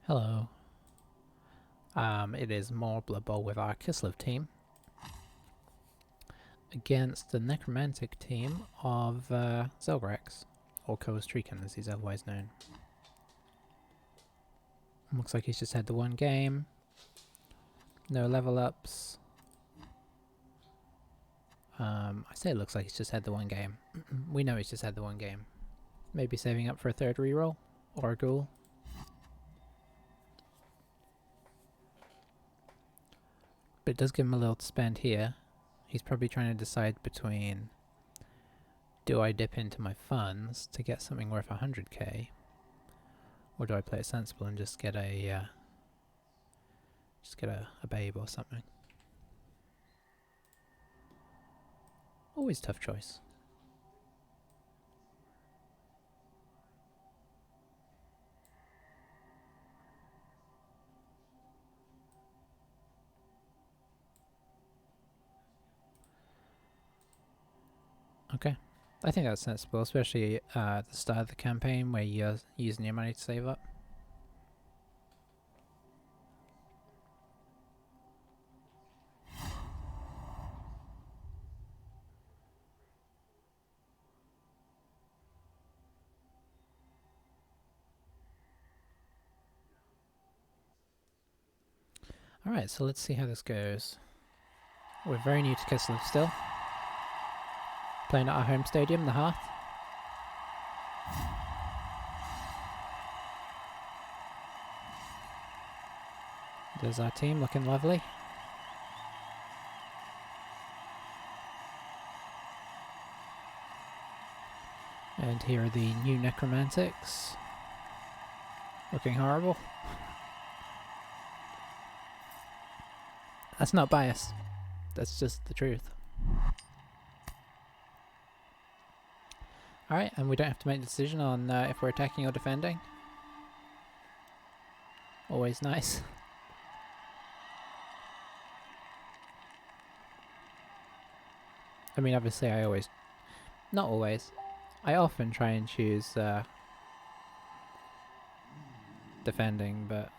Hello. It is more Blood Bowl with our Kislev team against the Necromantic team of Zelgrax, or Koastrikan as he's otherwise known. Looks like he's just had the one game. No level ups. I say it looks like he's just had the one game. We know he's just had the one game. Maybe saving up for a third reroll or a ghoul. But it does give him a little to spend here. He's probably trying to decide between, do I dip into my funds to get something worth 100k, or do I play it sensible and just get a babe or something? Always tough choice. Okay, I think that's sensible, especially at the start of the campaign where you're using your money to save up. Alright, so let's see how this goes. We're very new to Kislev still. Playing at our home stadium, the Hearth. There's our team looking lovely. And here are the new Necromantics. Looking horrible. That's not biased. That's just the truth. Alright, and we don't have to make a decision on if we're attacking or defending. Always nice. I mean, obviously I always... Not always. I often try and choose defending, but...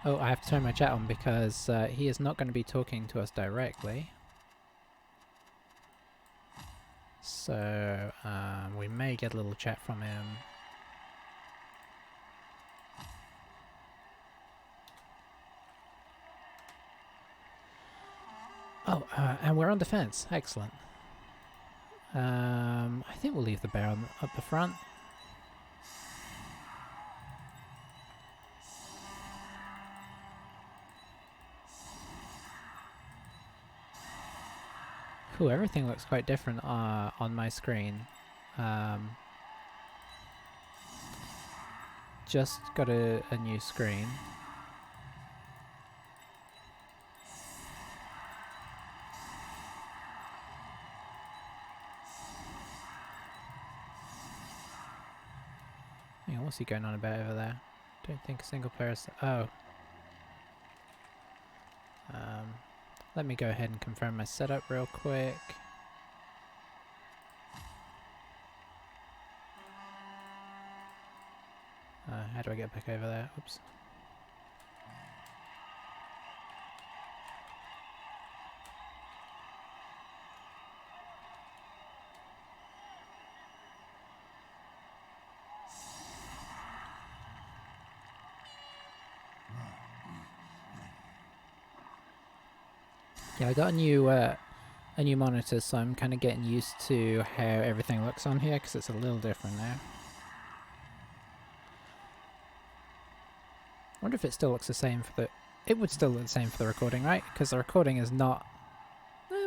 Oh, I have to turn my chat on because he is not going to be talking to us directly. So, we may get a little chat from him. Oh, and we're on defense. Excellent. I think we'll leave the bear up the front. Ooh, everything looks quite different on my screen. Just got a new screen. Hang on, what's he going on about over there? Don't think a single player is... Oh. Let me go ahead and confirm my setup real quick. How do I get back over there? Oops. Yeah, I got a new monitor, so I'm kind of getting used to how everything looks on here, because it's a little different now. I wonder if it still looks the same for the... It would still look the same for the recording, right? Because the recording is not...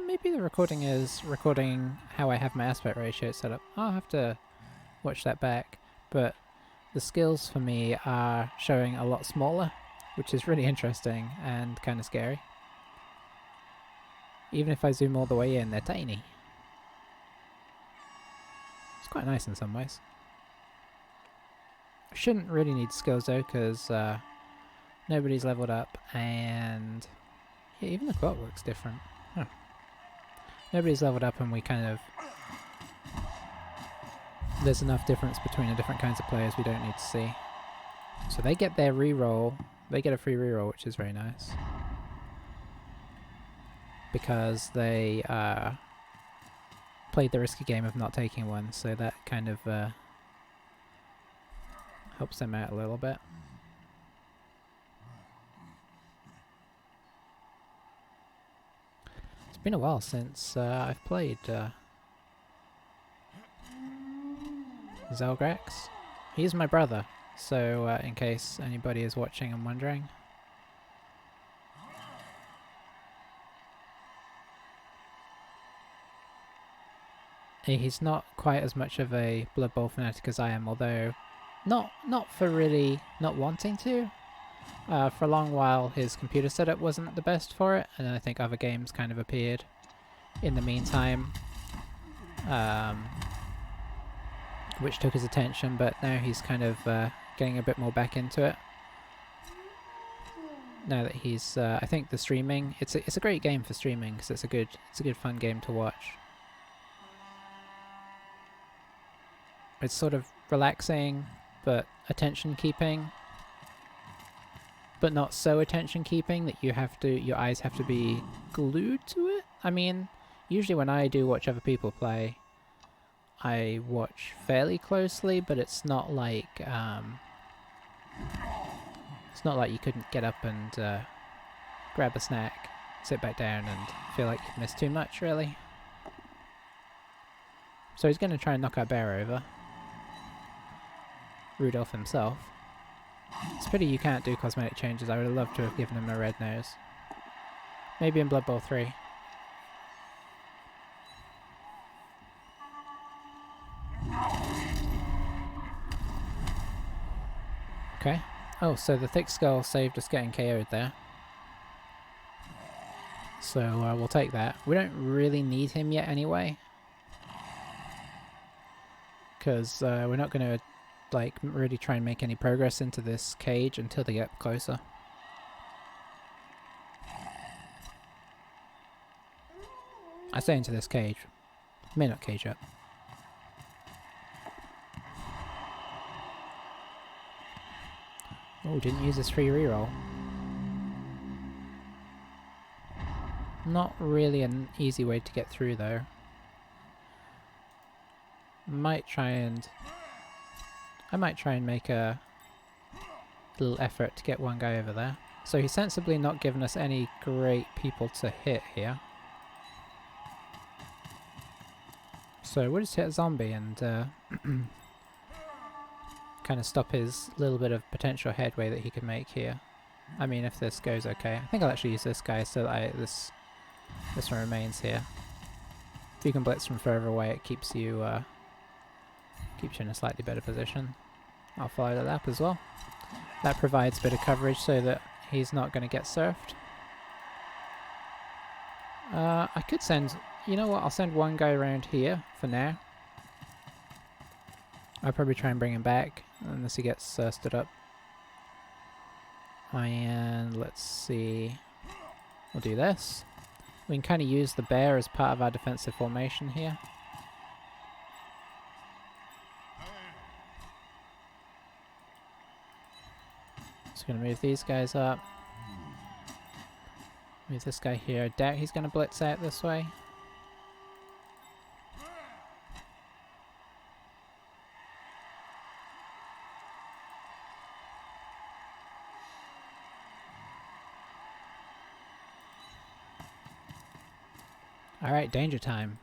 maybe the recording is recording how I have my aspect ratio set up. I'll have to watch that back. But the skills for me are showing a lot smaller, which is really interesting and kind of scary. Even if I zoom all the way in, they're tiny. It's quite nice in some ways. I shouldn't really need skills though, because nobody's leveled up, and yeah, even the clock looks different. Huh. Nobody's leveled up, and we kind of there's enough difference between the different kinds of players we don't need to see. So they get their reroll. They get a free reroll, which is very nice. Because they played the risky game of not taking one, so that kind of helps them out a little bit. It's been a while since I've played Zelgrax. He's my brother, so in case anybody is watching and wondering. He's not quite as much of a Blood Bowl fanatic as I am, although not for really not wanting to. For a long while his computer setup wasn't the best for it, and then I think other games kind of appeared in the meantime, which took his attention, but now he's kind of getting a bit more back into it. Now that he's, I think the streaming, it's a great game for streaming because it's a good fun game to watch. It's sort of relaxing, but attention-keeping, but not so attention-keeping that your eyes have to be glued to it. I mean, usually when I do watch other people play, I watch fairly closely, but it's not like you couldn't get up and grab a snack, sit back down, and feel like you've missed too much, really. So he's going to try and knock our bear over. Rudolph himself. It's pity you can't do cosmetic changes. I would have loved to have given him a red nose. Maybe in Blood Bowl 3. Okay. Oh, so the thick skull saved us getting KO'd there. So we'll take that. We don't really need him yet anyway. Because we're not going to like really try and make any progress into this cage until they get closer. I say into this cage. May not cage up. Oh, didn't use his free reroll. Not really an easy way to get through though. I might try and make a little effort to get one guy over there. So he's sensibly not given us any great people to hit here. So we'll just hit a zombie and kind of stop his little bit of potential headway that he could make here. I mean, if this goes okay. I think I'll actually use this guy so that this one remains here. If you can blitz from further away, it keeps you in a slightly better position. I'll follow that up as well. That provides a bit of coverage so that he's not going to get surfed. I could send... You know what? I'll send one guy around here for now. I'll probably try and bring him back unless he gets stood up. And let's see. We'll do this. We can kind of use the bear as part of our defensive formation here. Just going to move these guys up. Move this guy here. I doubt he's going to blitz out this way. Alright, danger time.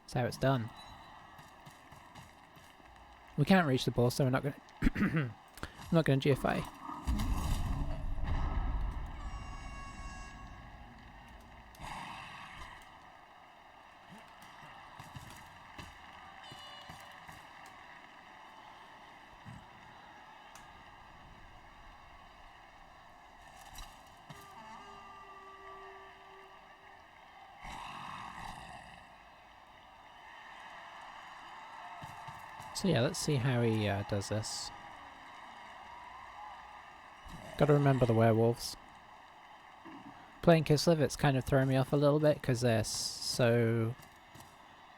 That's how it's done. We can't reach the ball, so we're not going to... I'm not going to GFI. So yeah, let's see how he does this. Gotta remember the werewolves. Playing Kislev, it's kind of throwing me off a little bit because they're so...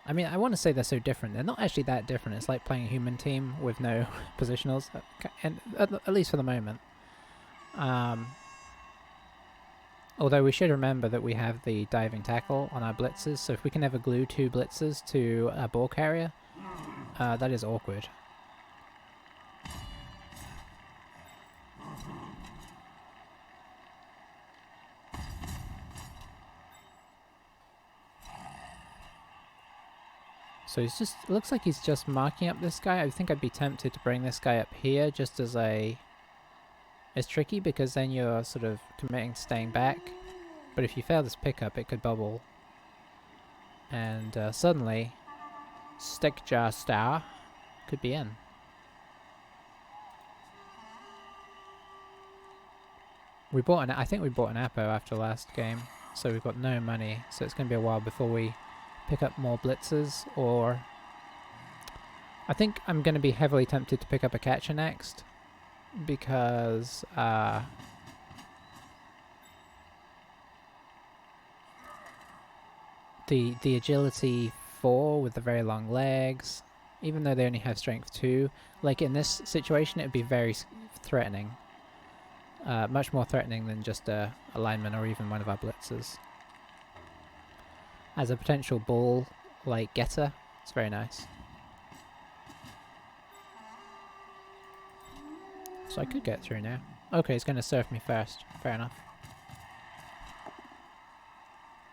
I mean, I want to say they're so different. They're not actually that different. It's like playing a human team with no positionals, and at least for the moment. Although we should remember that we have the diving tackle on our blitzers, so if we can ever glue 2 blitzers to a ball carrier, that is awkward. So he's just, it looks like he's just marking up this guy. I think I'd be tempted to bring this guy up here just as a... It's tricky because then you're sort of committing to staying back. But if you fail this pickup, it could bubble. And suddenly, Stickjar Star could be in. We bought I think we bought an Apo after last game, so we've got no money. So it's going to be a while before we pick up more blitzers, or... I think I'm going to be heavily tempted to pick up a catcher next, because the agility 4 with the very long legs, even though they only have strength 2, like in this situation it would be very threatening. Much more threatening than just a lineman or even one of our blitzers. As a potential ball like getter, it's very nice. So I could get through now. Okay, he's going to surf me first. Fair enough.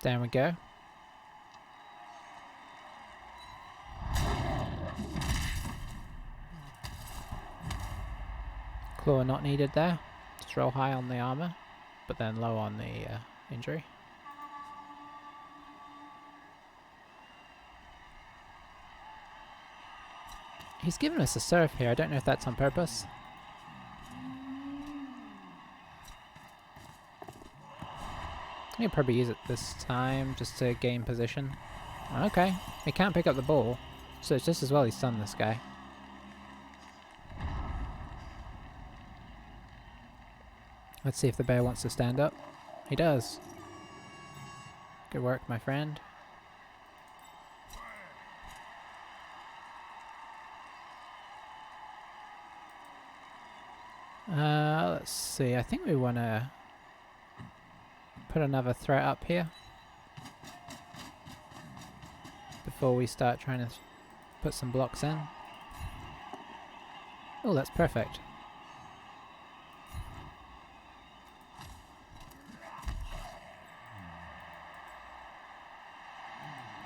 Down we go. Claw not needed there. Just roll high on the armor, but then low on the injury. He's given us a surf here. I don't know if that's on purpose. I can probably use it this time just to gain position. Okay, he can't pick up the ball, so it's just as well he stunned this guy. Let's see if the bear wants to stand up. He does. Good work, my friend. Let's see. I think we want to put another threat up here before we start trying to put some blocks in. Oh, that's perfect.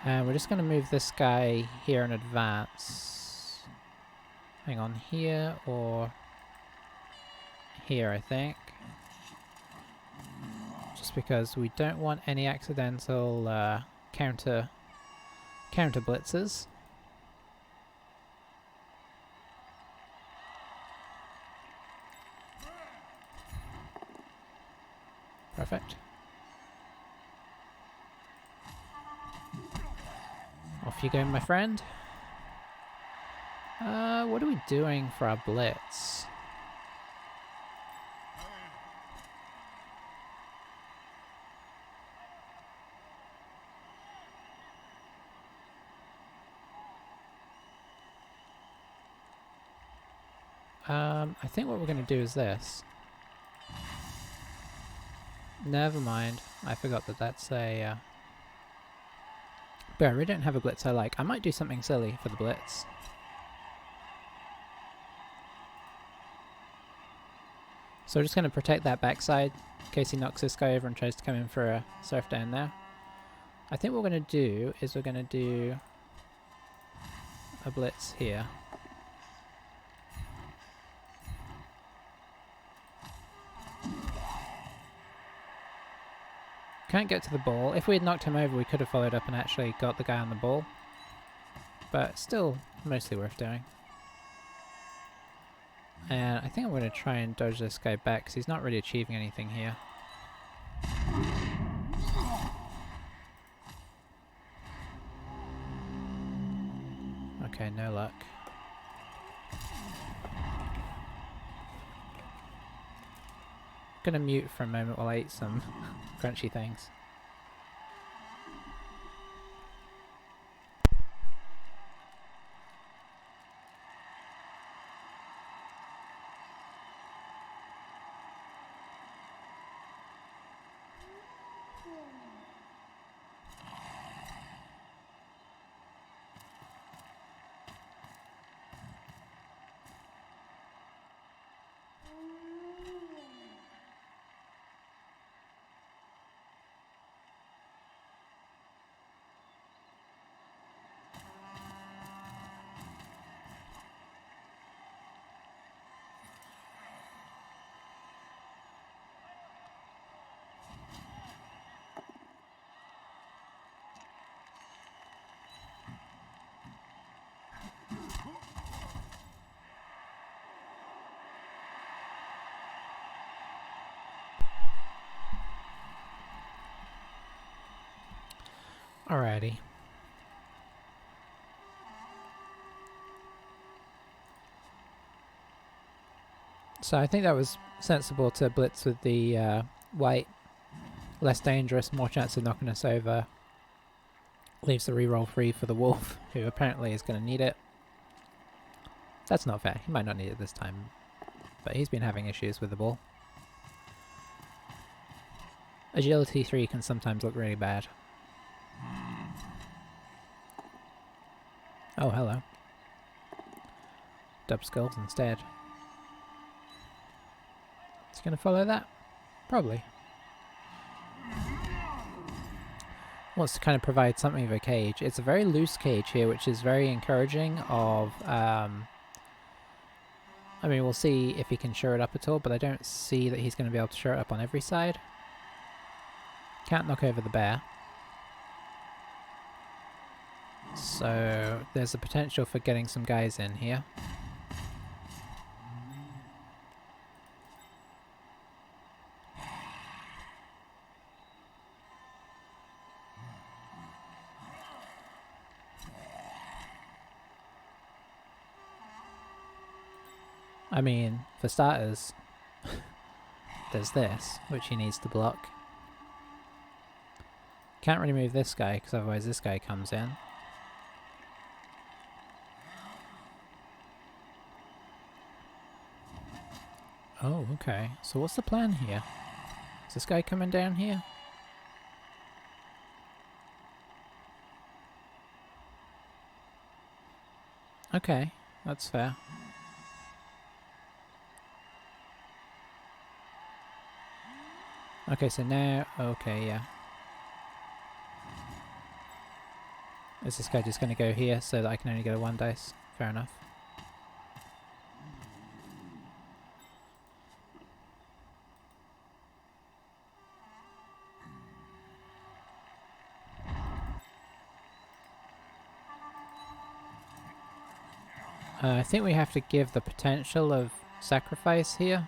And we're just going to move this guy here in advance. Hang on, here or here, I think. Just because we don't want any accidental counter blitzes. Perfect. Off you go, my friend. What are we doing for our blitz? I think what we're going to do is this. Never mind. I forgot that that's a... But I really don't have a blitz I like. I might do something silly for the blitz. So we're just going to protect that backside in case he knocks this guy over and tries to come in for a surf down there. I think what we're going to do is we're going to do a blitz here. Can't get to the ball. If we had knocked him over, we could have followed up and actually got the guy on the ball. But still, mostly worth doing. And I think I'm going to try and dodge this guy back because he's not really achieving anything here. Okay, no luck. Gonna mute for a moment while I eat some crunchy things. Alrighty. So I think that was sensible to blitz with the white. Less dangerous, more chance of knocking us over. Leaves the reroll free for the wolf, who apparently is going to need it. That's not fair. He might not need it this time, but he's been having issues with the ball. Agility 3 can sometimes look really bad. Oh, hello. Dub skulls instead. Is he going to follow that? Probably. Wants to kind of provide something of a cage. It's a very loose cage here, which is very encouraging of... I mean, we'll see if he can shore it up at all, but I don't see that he's going to be able to shore it up on every side. Can't knock over the bear. So there's a potential for getting some guys in here. I mean, for starters, there's this, which he needs to block. Can't really move this guy, because otherwise this guy comes in. Oh, okay. So what's the plan here? Is this guy coming down here? Okay, that's fair. Okay, so now... Okay, yeah. Is this guy just going to go here so that I can only get a 1 dice? Fair enough. I think we have to give the potential of sacrifice here.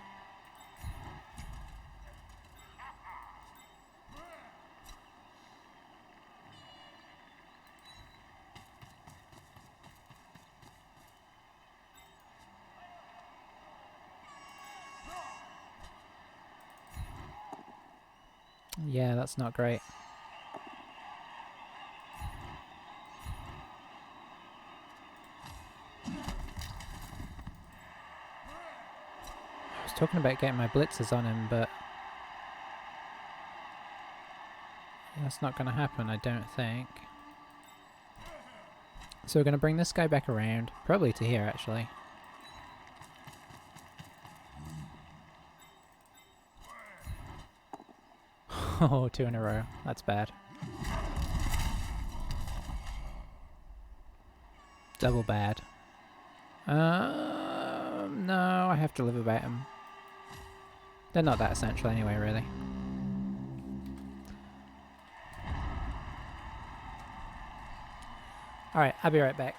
Yeah, that's not great. I was talking about getting my blitzers on him, but that's not going to happen, I don't think. So we're going to bring this guy back around, probably to here actually. Oh, 2 in a row. That's bad. Double bad. No, I have to live about him. They're not that essential anyway, really. Alright, I'll be right back.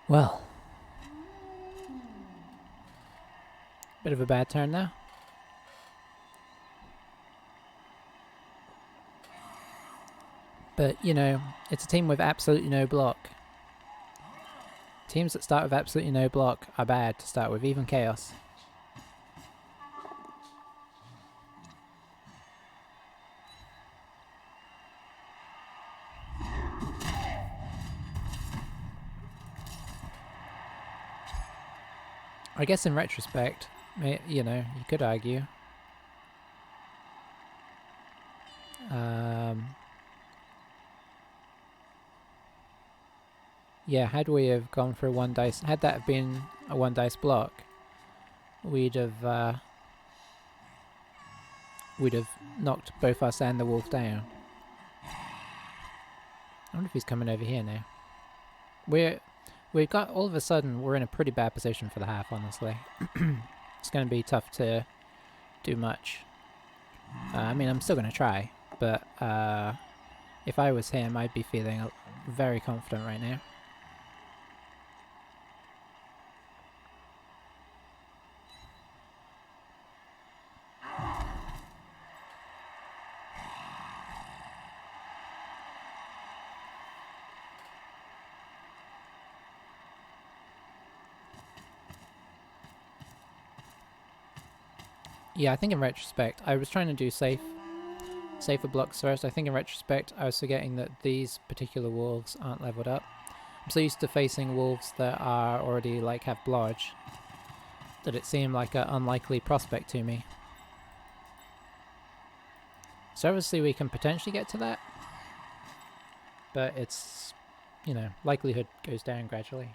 Well. Bit of a bad turn there. But, you know, it's a team with absolutely no block. Teams that start with absolutely no block are bad to start with, even Chaos. I guess in retrospect, you know, you could argue. Yeah, had we have gone for a one dice, had that have been a one dice block, we'd have knocked both us and the wolf down. I wonder if he's coming over here now. We've got, all of a sudden, we're in a pretty bad position for the half, honestly. It's going to be tough to do much. I mean, I'm still going to try, but if I was him, I'd be feeling very confident right now. Yeah, I think in retrospect, I was trying to do safer blocks first. I think in retrospect, I was forgetting that these particular wolves aren't leveled up. I'm so used to facing wolves that are already, like, have blodge, that it seemed like an unlikely prospect to me. So obviously we can potentially get to that, but it's, you know, likelihood goes down gradually.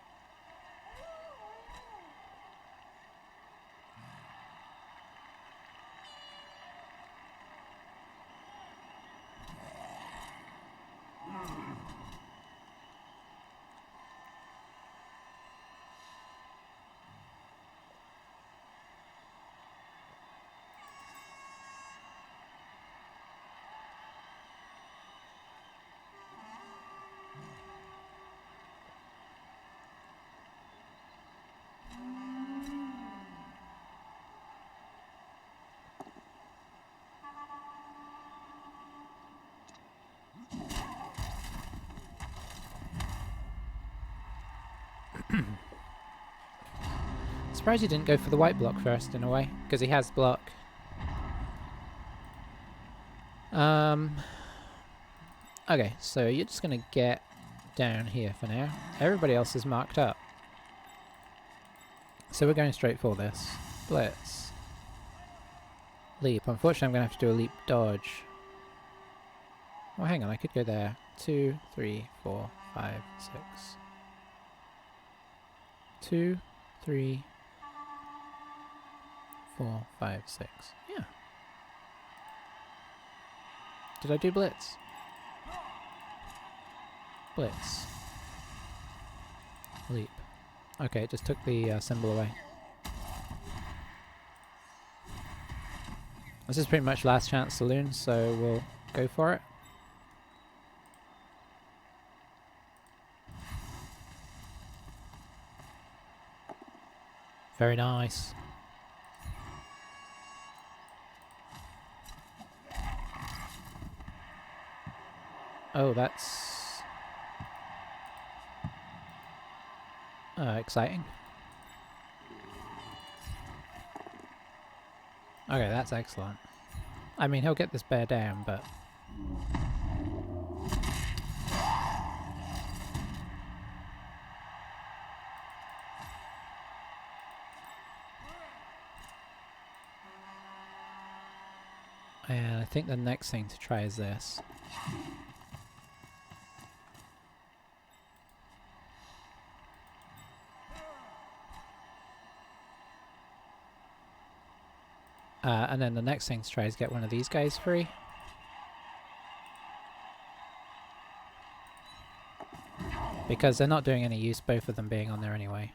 Surprised he didn't go for the white block first, in a way, because he has block. Okay, so you're just gonna get down here for now. Everybody else is marked up. So we're going straight for this. Blitz. Leap. Unfortunately, I'm gonna have to do a leap dodge. Oh, hang on, I could go there. 2, 3, 4, 5, 6. 2, 3, 4, 5, 6. Yeah. Did I do blitz? Blitz. Leap. Okay, it just took the symbol away. This is pretty much last chance saloon, so we'll go for it. Very nice. Oh, that's exciting. Okay, that's excellent. I mean, he'll get this bear down, but... And I think the next thing to try is this. And then the next thing to try is get one of these guys free. Because they're not doing any use, both of them being on there anyway.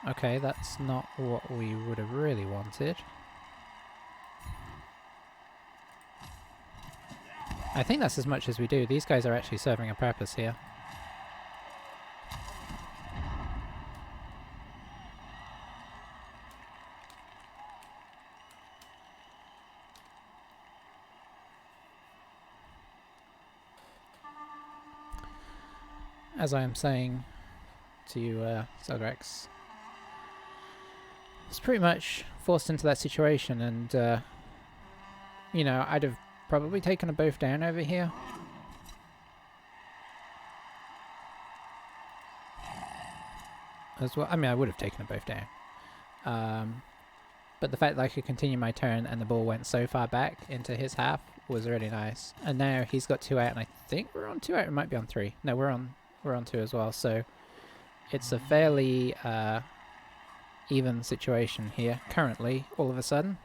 Okay, that's not what we would have really wanted. I think that's as much as we do. These guys are actually serving a purpose here. as I am saying to you, Zelgrax, it's pretty much forced into that situation, and you know, I'd have probably taken them both down over here. As well, I mean, I would have taken them both down. But the fact that I could continue my turn and the ball went so far back into his half was really nice. And now he's got 2 out, and I think we're on 2 out. We might be on 3. No, we're on 2 as well. So it's a fairly even situation here currently. All of a sudden.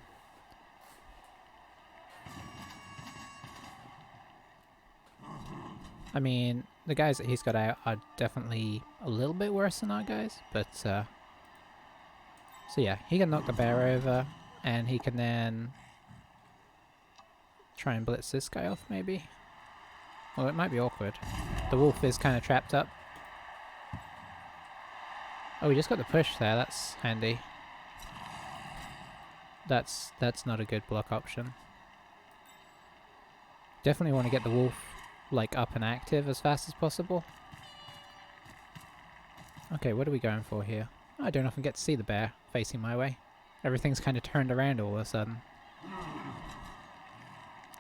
I mean, the guys that he's got out are definitely a little bit worse than our guys, but so yeah, he can knock the bear over, and he can then try and blitz this guy off, maybe. Well, it might be awkward. The wolf is kind of trapped up. Oh, we just got the push there. That's handy. That's not a good block option. Definitely want to get the wolf like up and active as fast as possible. Okay, what are we going for here? I don't often get to see the bear facing my way. Everything's kind of turned around all of a sudden.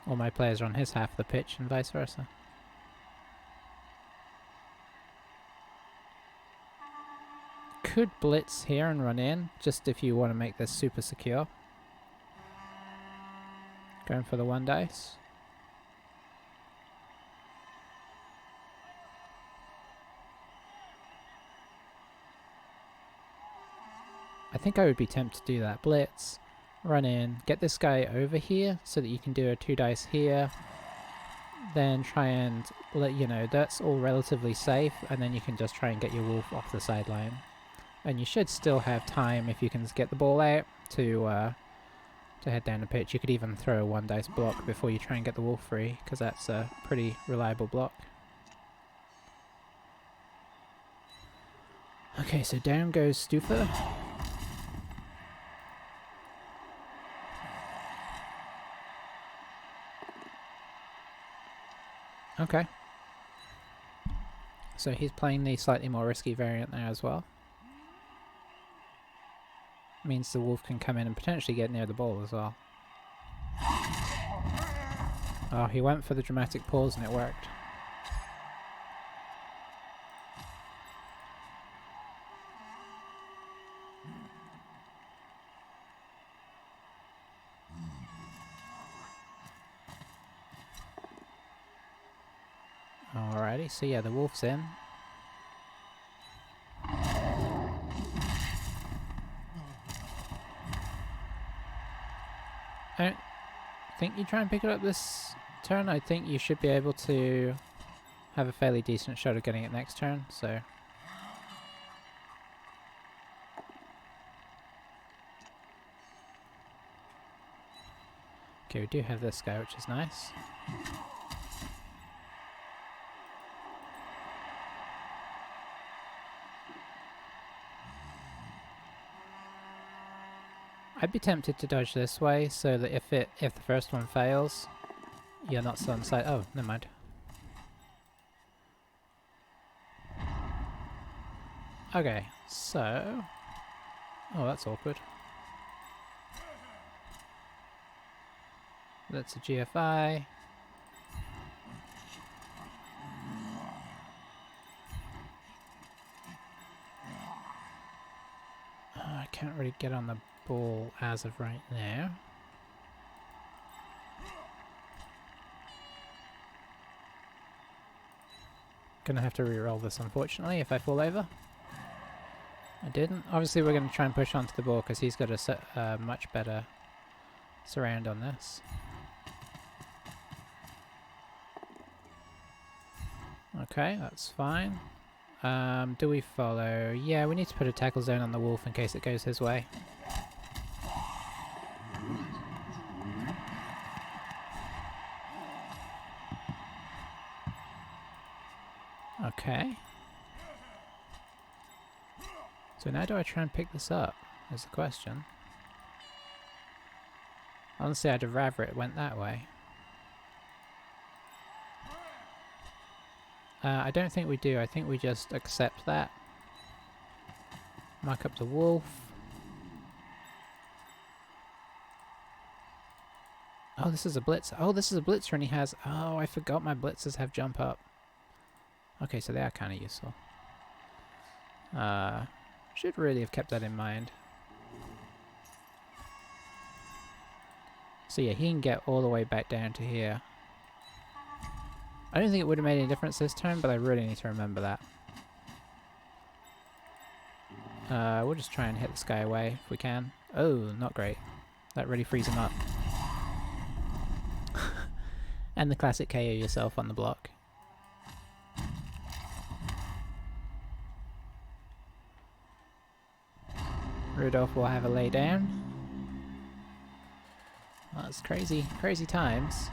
All my players are on his half of the pitch and vice versa. Could blitz here and run in, just if you want to make this super secure. Going for the 1 dice. I think I would be tempted to do that. Blitz, run in, get this guy over here so that you can do a 2 dice here. Then try and let you know that's all relatively safe, and then you can just try and get your wolf off the sideline. And you should still have time if you can get the ball out to head down the pitch. You could even throw a 1 dice block before you try and get the wolf free, because that's a pretty reliable block. Okay, so down goes Stufa. Okay. So he's playing the slightly more risky variant now as well. Means the wolf can come in and potentially get near the ball as well. Oh, he went for the dramatic pause and it worked. Alrighty, so yeah, the wolf's in. I don't think you try and pick it up this turn. I think you should be able to have a fairly decent shot of getting it next turn, so... Okay, we do have this guy, which is nice. I'd be tempted to dodge this way so that if the first one fails, you're not still on side. Oh, never mind. Okay, so... Oh, that's awkward. That's a GFI. I can't really get on the ball as of right now. Gonna have to re-roll this, unfortunately, if I fall over. I didn't. Obviously we're gonna try and push onto the ball because he's got a much better surround on this. Okay, that's fine. Do we follow? Yeah, we need to put a tackle zone on the wolf in case it goes his way. Okay. So now do I try and pick this up? Is the question. Honestly, I'd have rather it went that way. I don't think we do. I think we just accept that. Mark up the wolf. Oh, this is a blitz. Oh, this is a blitzer and he has... Oh, I forgot my blitzers have jump up. Okay, so they are kind of useful. Should really have kept that in mind. So yeah, he can get all the way back down to here. I don't think it would have made any difference this turn, but I really need to remember that. We'll just try and hit this guy away if we can. Oh, not great. That really frees him up. And the classic KO yourself on the block. Rudolph will have a lay down. That's crazy, crazy times.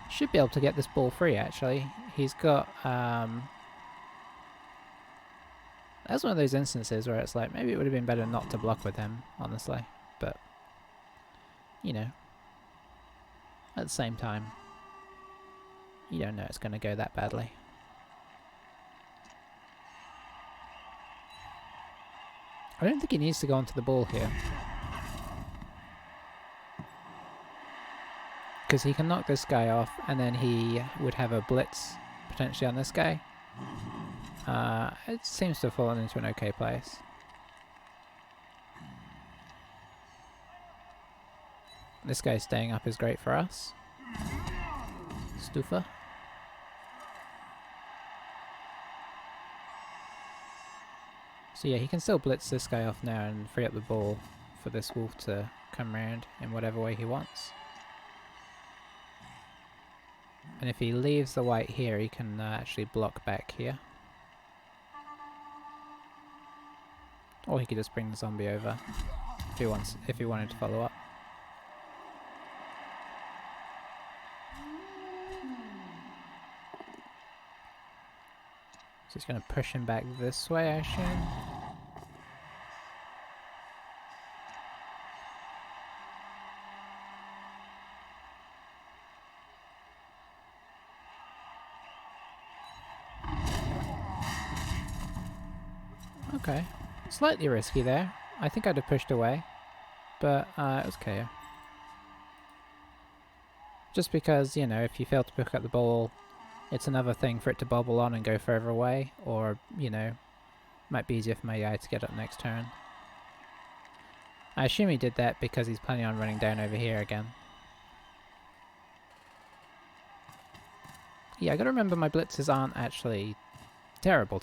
Should be able to get this ball free, actually. He's got, that's one of those instances where it's like, maybe it would have been better not to block with him, honestly. But, you know, at the same time, you don't know it's going to go that badly. I don't think he needs to go onto the ball here. Because he can knock this guy off, and then he would have a blitz potentially on this guy. It seems to have fallen into an okay place. This guy staying up is great for us. Stufa. So yeah, he can still blitz this guy off now and free up the ball for this wolf to come around in whatever way he wants. And if he leaves the white here, he can actually block back here. Or he could just bring the zombie over if he wanted to follow up. So he's going to push him back this way, I assume. Okay, slightly risky there. I think I'd have pushed away, but it was KO. Just because, you know, if you fail to pick up the ball, it's another thing for it to bobble on and go further away, or, you know, might be easier for my AI to get up next turn. I assume he did that because he's planning on running down over here again. Yeah, I gotta remember my blitzes aren't actually terrible.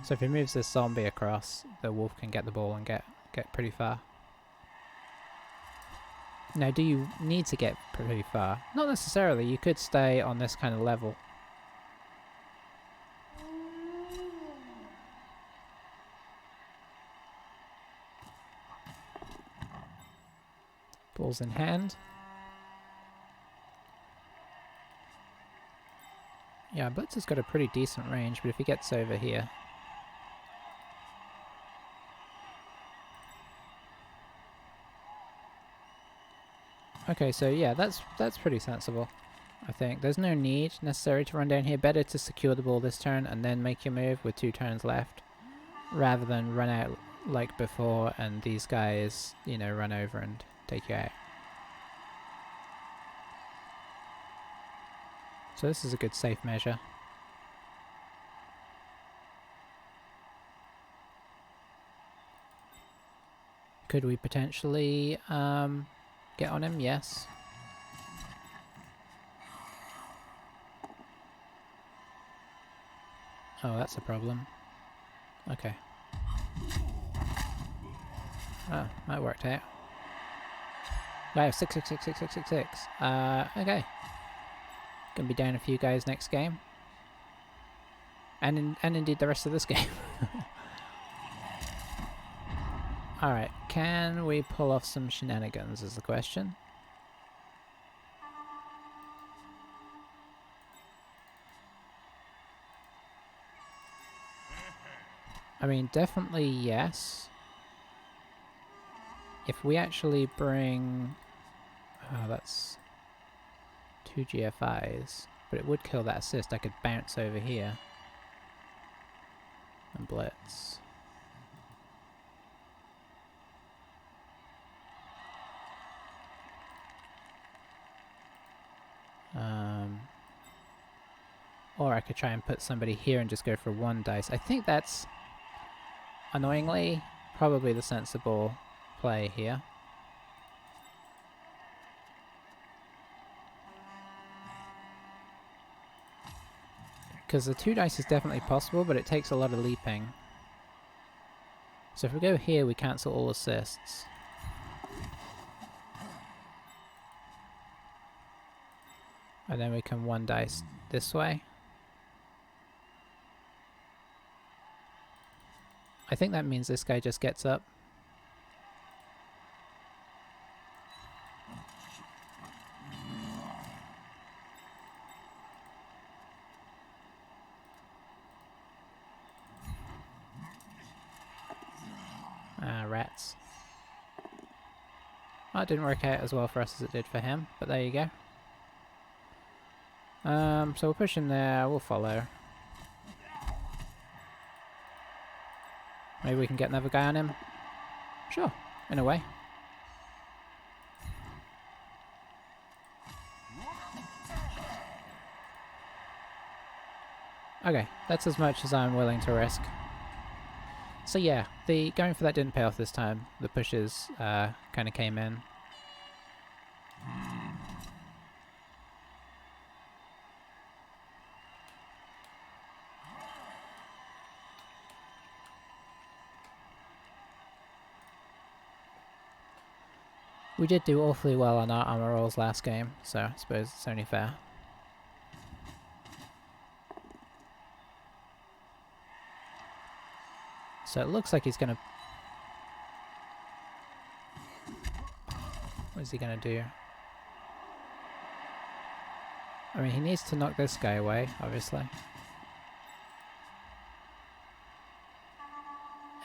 So if he moves this zombie across, the wolf can get the ball and get pretty far. Now, do you need to get pretty far? Not necessarily. You could stay on this kind of level. Ball's in hand. Yeah, Blitz has got a pretty decent range, but if he gets over here... Okay, so yeah, that's pretty sensible, I think. There's no need necessary to run down here. Better to secure the ball this turn and then make your move with 2 turns left, rather than run out like before and these guys, you know, run over and take you out. So this is a good safe measure. Could we potentially get on him? Yes. Oh, that's a problem. Okay. Oh, that worked out. Wow, 6666666. Okay. Gonna be down a few guys next game. And indeed the rest of this game. Alright, can we pull off some shenanigans is the question. I mean, definitely yes. If we actually bring... Oh, that's 2 GFIs. but it would kill that assist. I could bounce over here and blitz. Or I could try and put somebody here and just go for 1 dice. I think that's, annoyingly, probably the sensible play here. Because the 2 dice is definitely possible, but it takes a lot of leaping. So if we go here, we cancel all assists. And then we can 1 dice this way. I think that means this guy just gets up. Ah, rats. Well, it didn't work out as well for us as it did for him, but there you go. So we'll push him there, we'll follow. Maybe we can get another guy on him? Sure, in a way. Okay, that's as much as I'm willing to risk. So yeah, the going for that didn't pay off this time. The pushes kind of came in. We did do awfully well on our armor rolls last game, so I suppose it's only fair. So it looks like he's gonna... What is he gonna do? I mean, he needs to knock this guy away, obviously.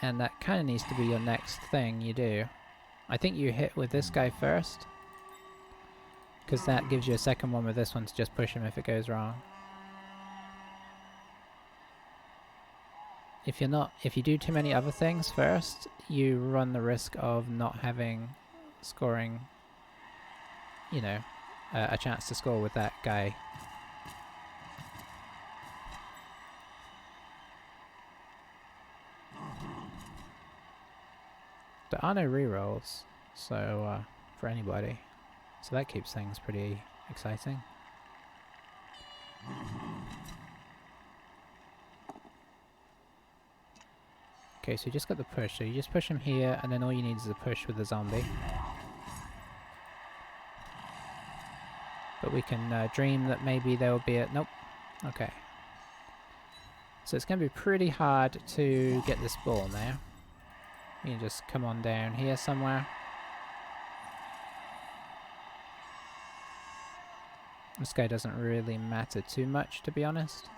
And that kind of needs to be your next thing you do. I think you hit with this guy first, because that gives you a second one with this one to just push him if it goes wrong. If you do too many other things first, you run the risk of not having scoring, you know, a chance to score with that guy. There are no rerolls, so for anybody, so that keeps things pretty exciting. Okay, so you just got the push, so you just push him here, and then all you need is a push with the zombie. But we can dream that maybe there will be a... Nope. Okay. So it's going to be pretty hard to get this ball now. You can just come on down here somewhere. This guy doesn't really matter too much, to be honest.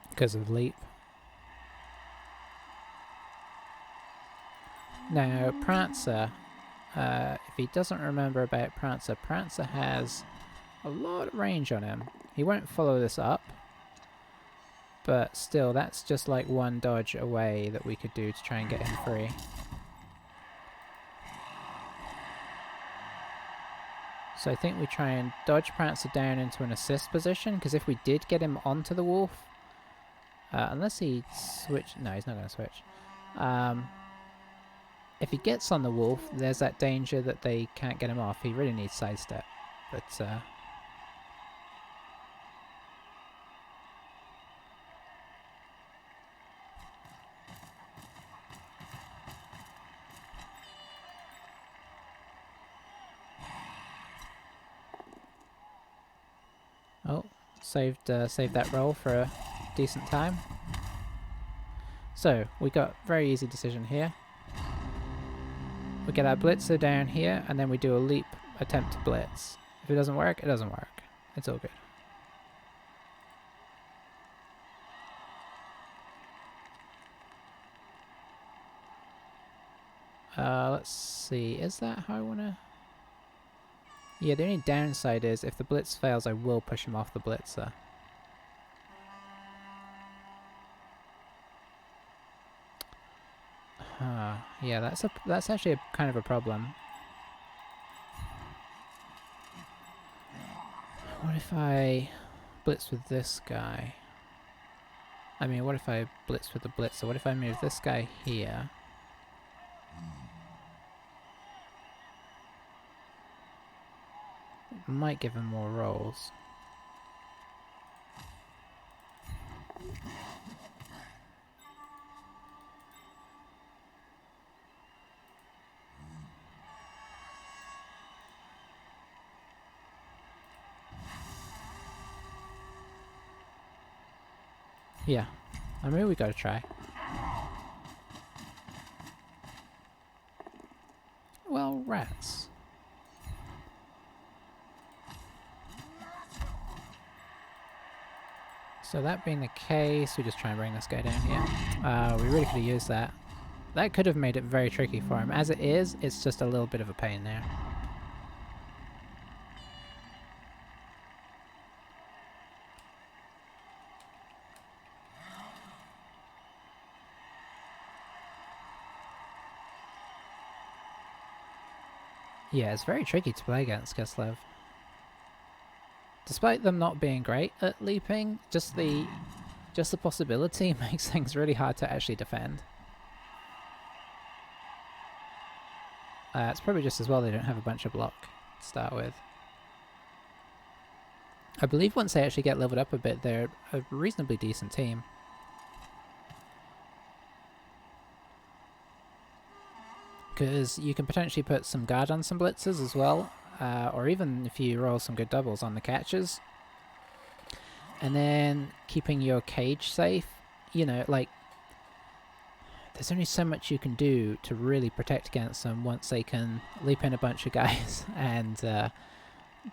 Because of leap. Now, Prancer, if he doesn't remember about Prancer, Prancer has a lot of range on him. He won't follow this up, but still, that's just like 1 dodge away that we could do to try and get him free. So I think we try and dodge Prancer down into an assist position, because if we did get him onto the wolf, unless he switch... No, he's not going to switch. If he gets on the wolf, there's that danger that they can't get him off. He really needs sidestep. But, oh, saved that roll for a decent time. So, we got very easy decision here. We get our blitzer down here, and then we do a leap attempt to blitz. If it doesn't work, it doesn't work. It's all good. Let's see, is that how I wanna... Yeah, the only downside is if the blitz fails, I will push him off the blitzer. Yeah, that's actually kind of a problem. What if I blitz with this guy? I mean, what if I blitz with the blitzer? What if I move this guy here? It might give him more rolls. Yeah, I mean, we gotta try. Well, rats. So that being the case, we just try and bring this guy down here. We really could have used that. That could have made it very tricky for him. As it is, it's just a little bit of a pain there. Yeah, it's very tricky to play against Kislev. Despite them not being great at leaping, just the possibility makes things really hard to actually defend. It's probably just as well they don't have a bunch of block to start with. I believe once they actually get leveled up a bit, they're a reasonably decent team. Because you can potentially put some guard on some blitzers as well, or even if you roll some good doubles on the catches. And then keeping your cage safe, you know, like, there's only so much you can do to really protect against them once they can leap in a bunch of guys and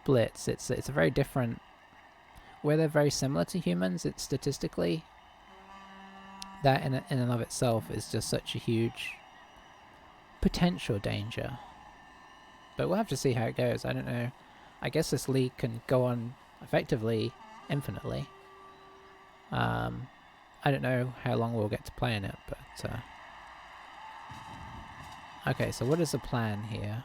blitz. It's a very different... Where they're very similar to humans, it's statistically... That in and of itself is just such a huge potential danger. But we'll have to see how it goes. I don't know. I guess this league can go on effectively infinitely. I don't know how long we'll get to play in it, but... Okay, so what is the plan here?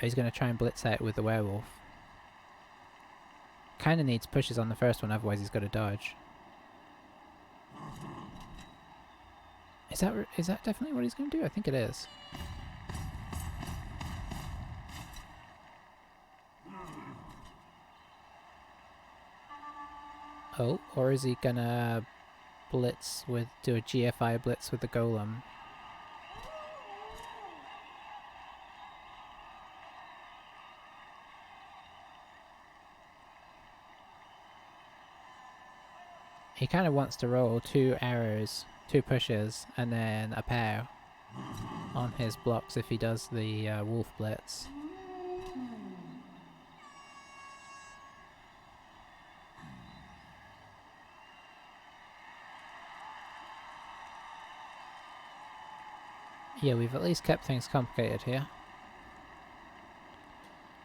He's going to try and blitz out with the werewolf. Kind of needs pushes on the first one, otherwise he's got to dodge. Is that definitely what he's going to do? I think it is. Oh, or is he gonna blitz with, do a GFI blitz with the golem? He kind of wants to roll 2 arrows, 2 pushes, and then a pow on his blocks if he does the wolf blitz. Yeah, we've at least kept things complicated here.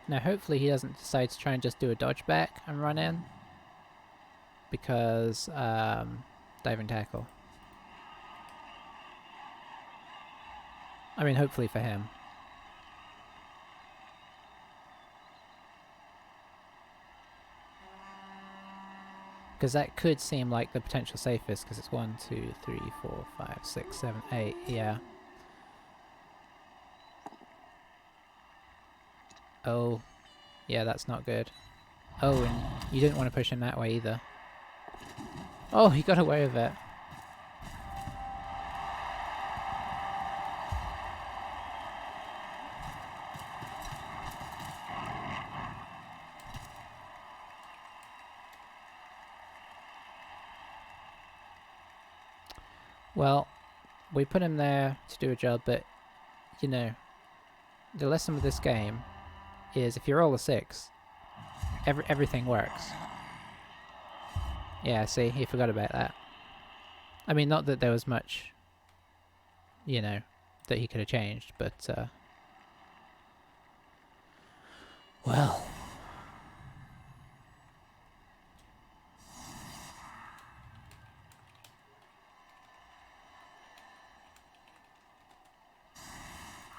Now hopefully he doesn't decide to try and just do a dodge back and run in. Because, diving tackle. I mean, hopefully for him. Because that could seem like the potential safest, because it's 1, 2, 3, 4, 5, 6, 7, 8, yeah. Oh, yeah, that's not good. Oh, and you didn't want to push him that way either. Oh, he got away with it. Well, we put him there to do a job, but, you know, the lesson with this game is if you roll a 6, everything works. Yeah, see, he forgot about that. I mean, not that there was much, you know, that he could have changed, but, Well.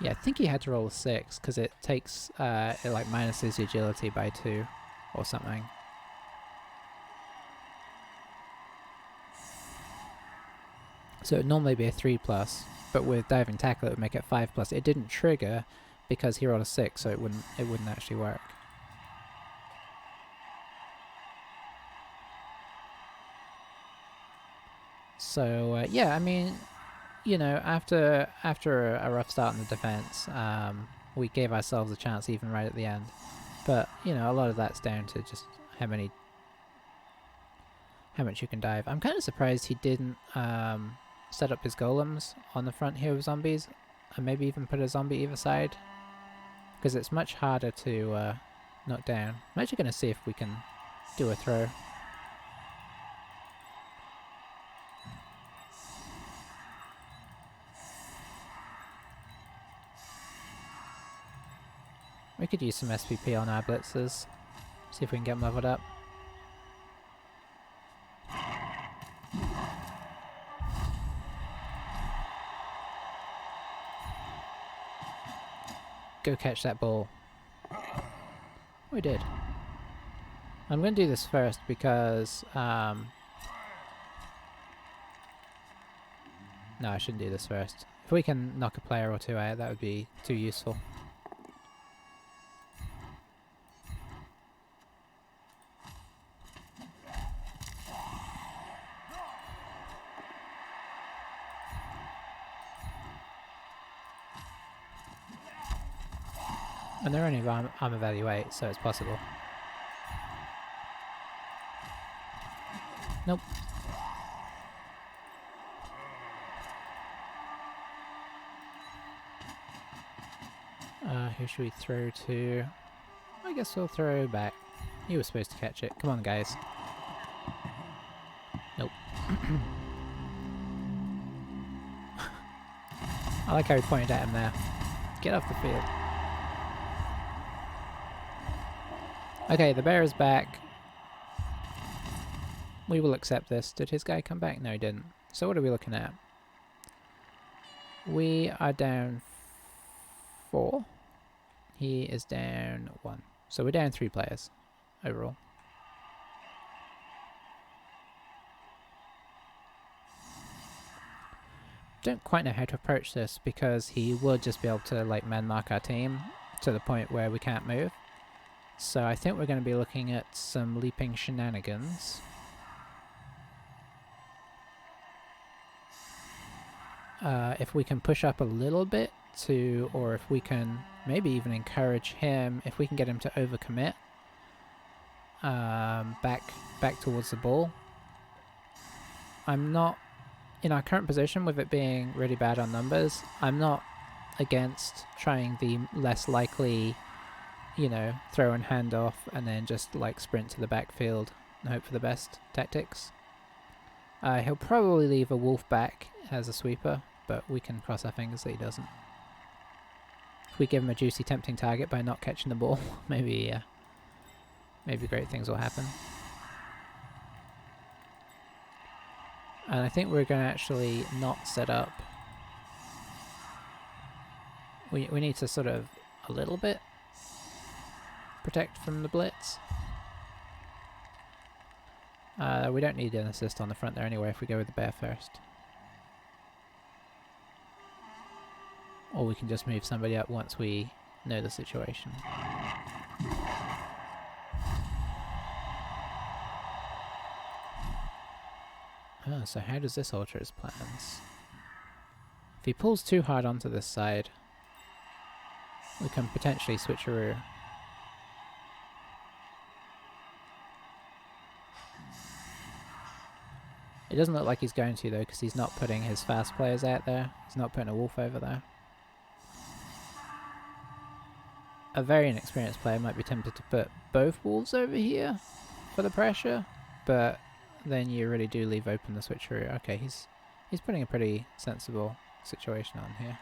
Yeah, I think he had to roll a 6 because it takes, it like minuses the agility by 2 or something. So it would normally be a 3+, but with diving tackle it would make it 5+. It didn't trigger because he rolled a 6, so it wouldn't actually work. So yeah, I mean, you know, after a rough start in the defense, we gave ourselves a chance even right at the end. But you know, a lot of that's down to just how much you can dive. I'm kind of surprised he didn't set up his golems on the front here with zombies, and maybe even put a zombie either side, because it's much harder to knock down. I'm actually going to see if we can do a throw. We could use some SPP on our blitzers, see if we can get them leveled up. Go catch that ball. We did. I'm going to do this first because... no, I shouldn't do this first. If we can knock a player or two out, that would be too useful. And they're only armor value 8, so it's possible. Nope. Who should we throw to? I guess we'll throw back. He was supposed to catch it. Come on, guys. Nope. I like how he pointed at him there. Get off the field. Okay, the bear is back. We will accept this. Did his guy come back? No, he didn't. So what are we looking at? We are down 4. He is down 1. So we're down 3 players overall. Don't quite know how to approach this because he would just be able to like man mark our team to the point where we can't move. So I think we're going to be looking at some leaping shenanigans. If we can push up a little bit to, or if we can maybe even encourage him, if we can get him to overcommit back towards the ball. I'm not, in our current position with it being really bad on numbers, I'm not against trying the less likely, you know, throw and hand off and then just like sprint to the backfield and hope for the best tactics. He'll probably leave a wolf back as a sweeper, but we can cross our fingers that he doesn't. If we give him a juicy tempting target by not catching the ball, maybe great things will happen. And I think we're going to actually not set up. We need to sort of a little bit protect from the blitz. We don't need an assist on the front there anyway if we go with the bear first. Or we can just move somebody up once we know the situation. Oh, so how does this alter his plans? If he pulls too hard onto this side, we can potentially switcheroo. It doesn't look like he's going to though, because he's not putting his fast players out there. He's not putting a wolf over there. A very inexperienced player might be tempted to put both wolves over here for the pressure, but then you really do leave open the switcheroo. Okay, he's putting a pretty sensible situation on here.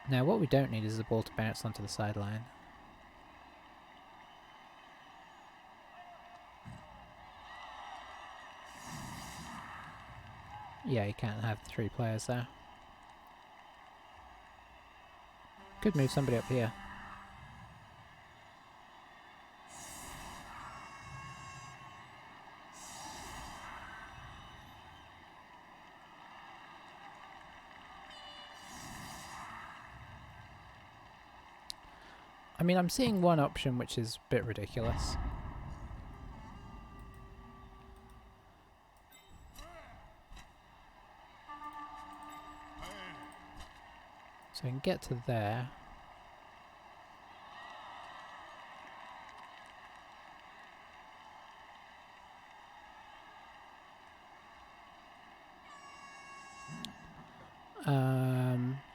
Now what we don't need is the ball to bounce onto the sideline. Yeah, you can't have 3 players there. Could move somebody up here. I mean, I'm seeing one option which is a bit ridiculous. So I can get to there.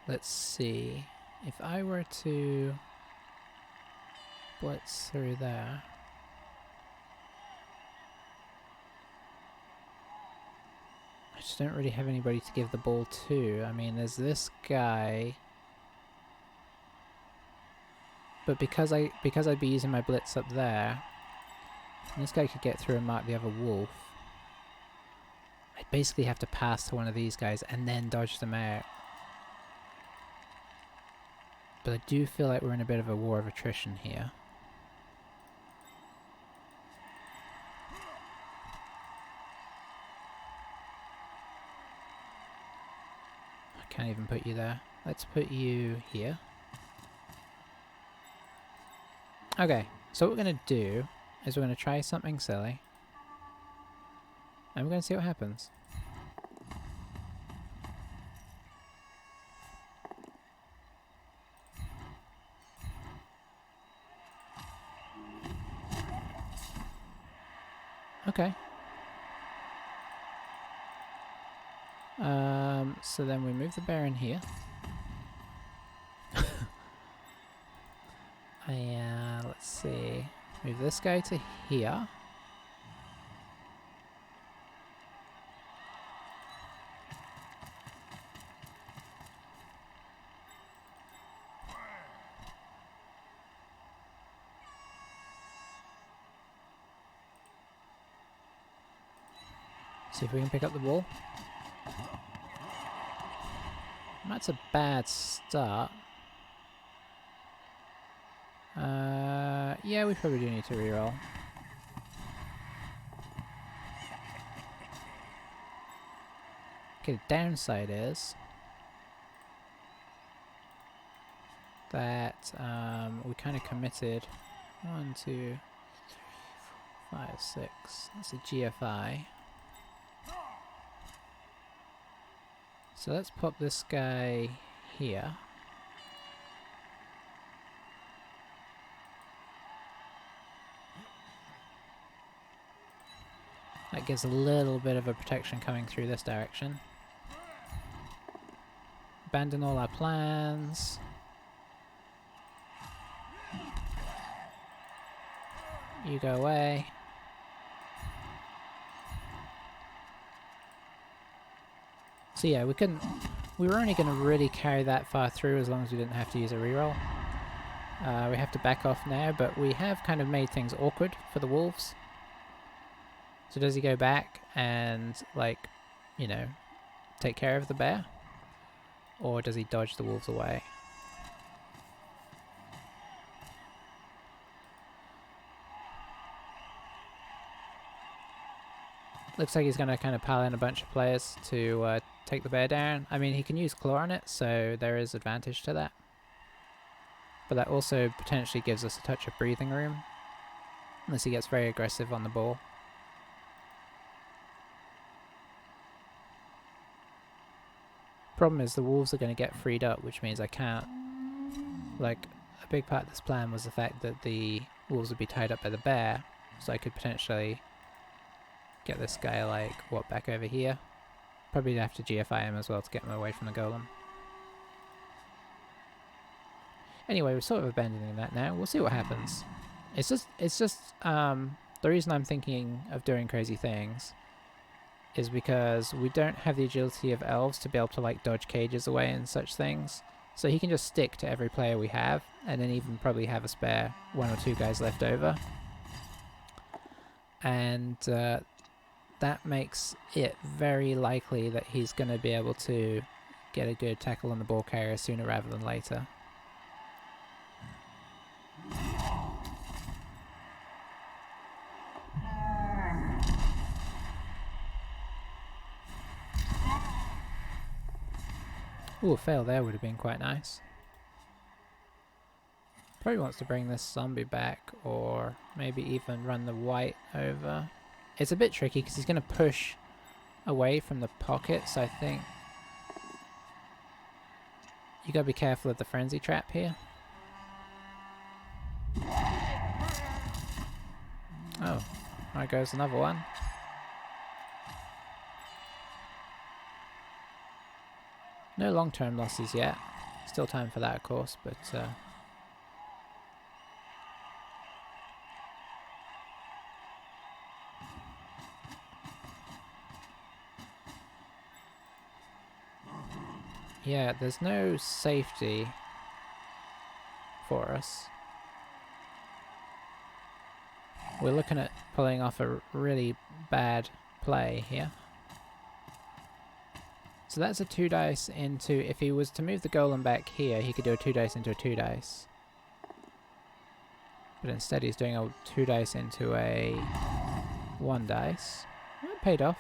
Let's see. If I were to blitz through there. I just don't really have anybody to give the ball to. I mean, there's this guy. But because I'd be using my blitz up there, and this guy could get through and mark the other wolf, I'd basically have to pass to one of these guys and then dodge them out. But I do feel like we're in a bit of a war of attrition here. I can't even put you there. Let's put you here. Okay, so what we're going to do is we're going to try something silly. And we're going to see what happens. Okay. So then we move the bear in here. Let's see. Move this guy to here. See if we can pick up the ball. That's a bad start. Yeah, we probably do need to reroll. Okay, the downside is that we kind of committed 1, 2, 3, 4, 5, 6. That's a GFI. So let's pop this guy here. That gives a little bit of a protection coming through this direction. Abandon all our plans. You go away. So yeah, we were only going to really carry that far through as long as we didn't have to use a reroll. We have to back off now, but we have kind of made things awkward for the wolves. So does he go back and, like, you know, take care of the bear? Or does he dodge the wolves away? Looks like he's going to kind of pile in a bunch of players to take the bear down. I mean, he can use claw on it, so there is advantage to that. But that also potentially gives us a touch of breathing room. Unless he gets very aggressive on the ball. Problem is the wolves are going to get freed up, which means I can't. Like, a big part of this plan was the fact that the wolves would be tied up by the bear, so I could potentially get this guy, like, what, back over here? Probably have to GFI him as well to get him away from the golem. Anyway, we're sort of abandoning that now. We'll see what happens. It's just the reason I'm thinking of doing crazy things is because we don't have the agility of elves to be able to, like, dodge cages away and such things. So he can just stick to every player we have, and then even probably have a spare 1 or 2 guys left over. And that makes it very likely that he's going to be able to get a good tackle on the ball carrier sooner rather than later. Ooh, a fail there would have been quite nice. Probably wants to bring this zombie back, or maybe even run the white over. It's a bit tricky because he's going to push away from the pockets, I think. You gotta be careful of the frenzy trap here. Oh, there goes another one. No long-term losses yet. Still time for that, of course, but yeah, there's no safety for us. We're looking at pulling off a really bad play here. So that's a 2 dice into, if he was to move the golem back here, he could do a 2 dice into a 2 dice. But instead he's doing a 2 dice into a 1 dice. Well, it paid off.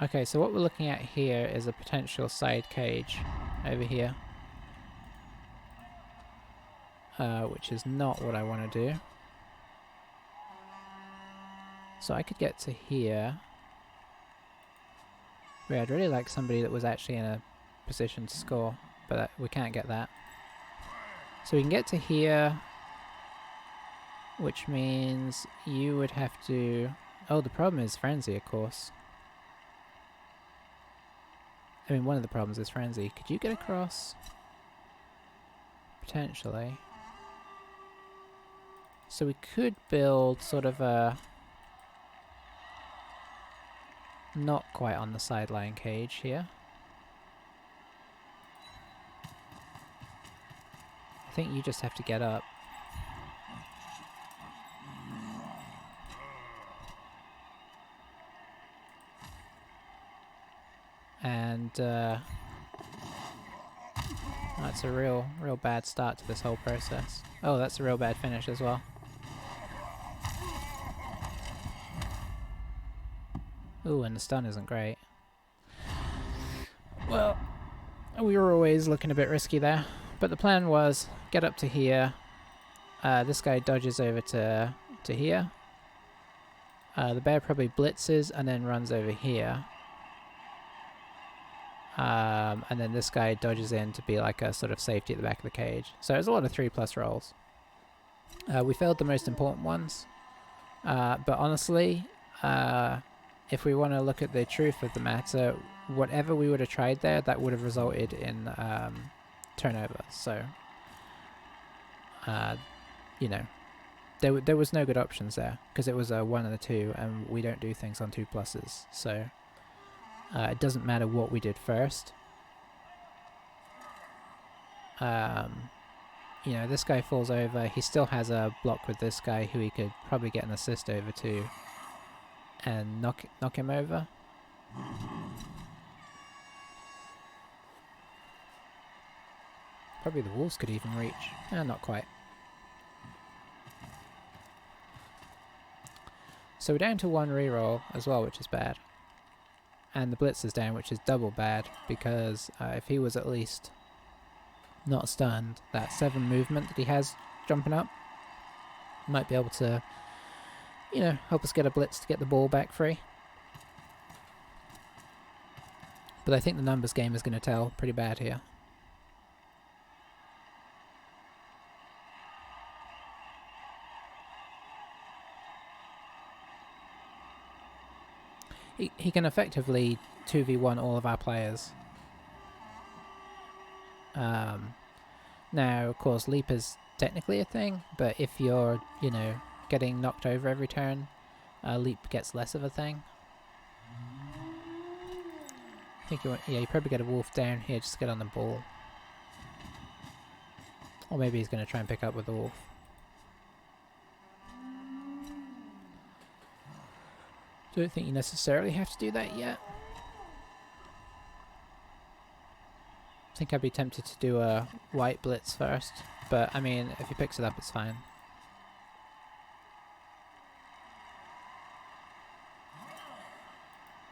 Okay, so what we're looking at here is a potential side cage over here. Which is not what I want to do. So I could get to here. Yeah, I'd really like somebody that was actually in a position to score, but we can't get that. So we can get to here, which means you would have to... Oh, the problem is frenzy, of course. I mean, one of the problems is frenzy. Could you get across? Potentially. So we could build sort of a... not quite on the sideline cage here. I think you just have to get up. And that's a real bad start to this whole process. Oh, that's a real bad finish as well. Ooh, and the stun isn't great. Well, we were always looking a bit risky there, but the plan was get up to here. This guy dodges over to here. The bear probably blitzes and then runs over here. And then this guy dodges in to be like a sort of safety at the back of the cage. So there's a lot of 3+ rolls. We failed the most important ones. But honestly, if we want to look at the truth of the matter, whatever we would have tried there, that would have resulted in turnover. So, you know, there was no good options there, because it was a 1 and a 2, and we don't do things on 2+. So, it doesn't matter what we did first. You know, this guy falls over. He still has a block with this guy who he could probably get an assist over to and knock him over. Probably the wolves could even reach. Not quite. So we're down to 1 reroll as well, which is bad. And the blitz is down, which is double bad, because if he was at least not stunned, that 7 movement that he has jumping up might be able to, you know, help us get a blitz to get the ball back free. But I think the numbers game is going to tell pretty bad here. He can effectively 2v1 all of our players. Now, of course, Leaper's technically a thing, but if you're, you know, getting knocked over every turn, leap gets less of a thing. I think you probably get a wolf down here just to get on the ball. Or maybe he's going to try and pick up with the wolf. Don't think you necessarily have to do that yet. I think I'd be tempted to do a white blitz first, but I mean, if he picks it up, it's fine.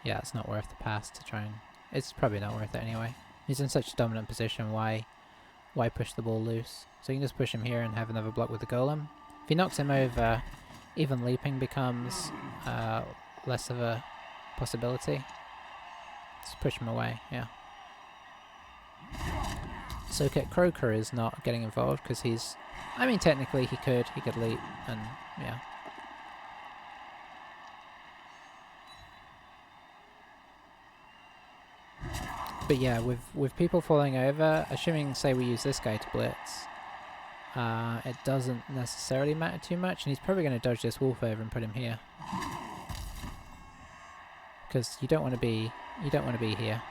Yeah, it's not worth the pass to try and... It's probably not worth it anyway. He's in such a dominant position, why push the ball loose? So you can just push him here and have another block with the golem. If he knocks him over, even leaping becomes less of a possibility. Just push him away, yeah. So Croker is not getting involved because he's... I mean, technically he could leap and, yeah. But yeah, with people falling over, assuming, say, we use this guy to blitz, it doesn't necessarily matter too much, and he's probably going to dodge this wolf over and put him here. Because you don't want to be here.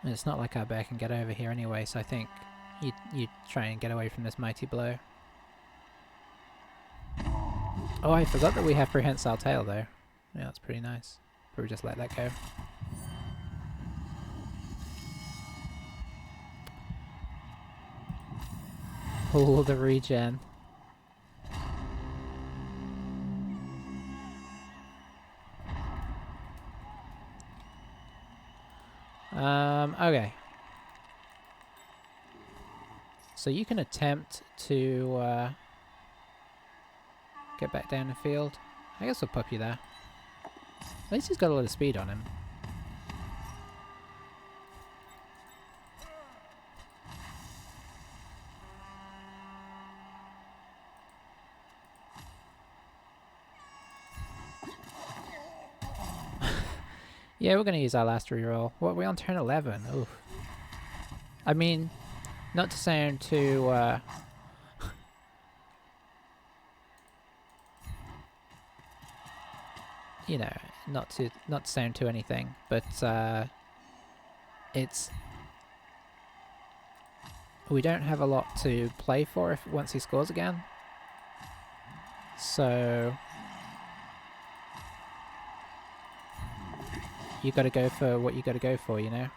And it's not like our bear can get over here anyway, so I think you try and get away from this mighty blow. Oh, I forgot that we have prehensile tail though. Yeah, that's pretty nice. Probably just let that go. Oh, the regen. Okay. So you can attempt to get back down the field. I guess we'll pop you there. At least he's got a lot of speed on him. Yeah, we're going to use our last reroll. What are we on turn 11? Oof. I mean, not to sound too... you know, not to sound too anything, but it's... We don't have a lot to play for once he scores again. So... You gotta go for what you gotta go for, you know?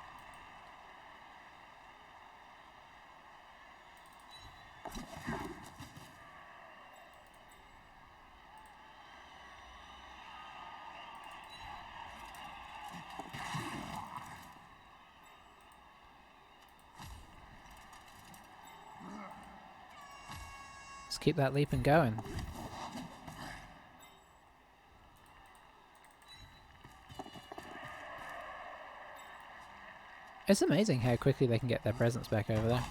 Let's keep that leaping going. It's amazing how quickly they can get their presence back over there.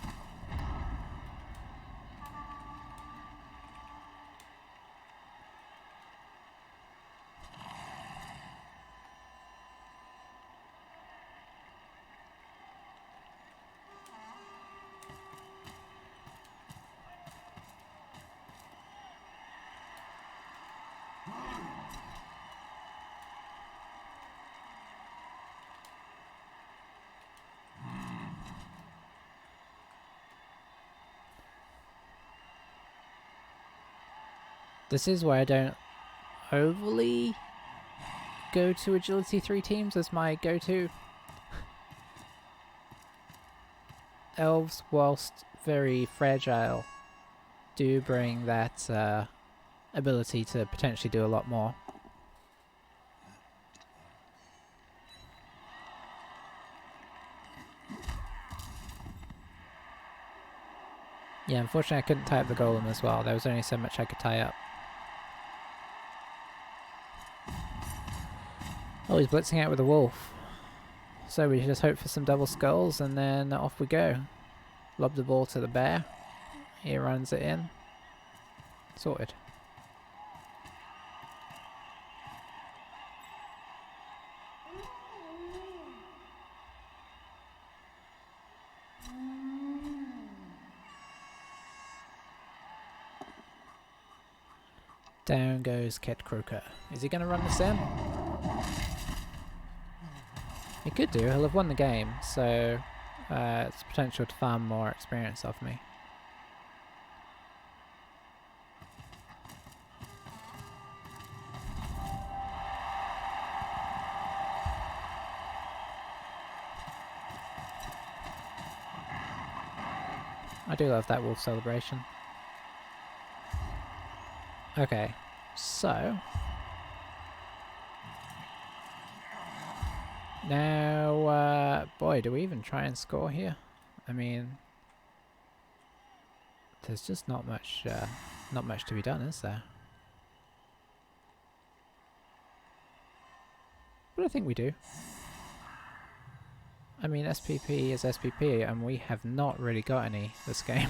This is why I don't overly go to Agility 3 teams as my go-to. Elves, whilst very fragile, do bring that ability to potentially do a lot more. Yeah, unfortunately I couldn't tie up the golem as well. There was only so much I could tie up. Oh, he's blitzing out with a wolf. So we just hope for some double skulls and then off we go. Lob the ball to the bear. He runs it in. Sorted. Down goes Kid Croker. Is he going to run this in? He could do. He'll have won the game, so it's potential to farm more experience off me. I do love that wolf celebration. Okay, so now, boy, do we even try and score here? I mean, there's just not much to be done, is there? But I think we do. I mean, SPP is SPP, and we have not really got any this game.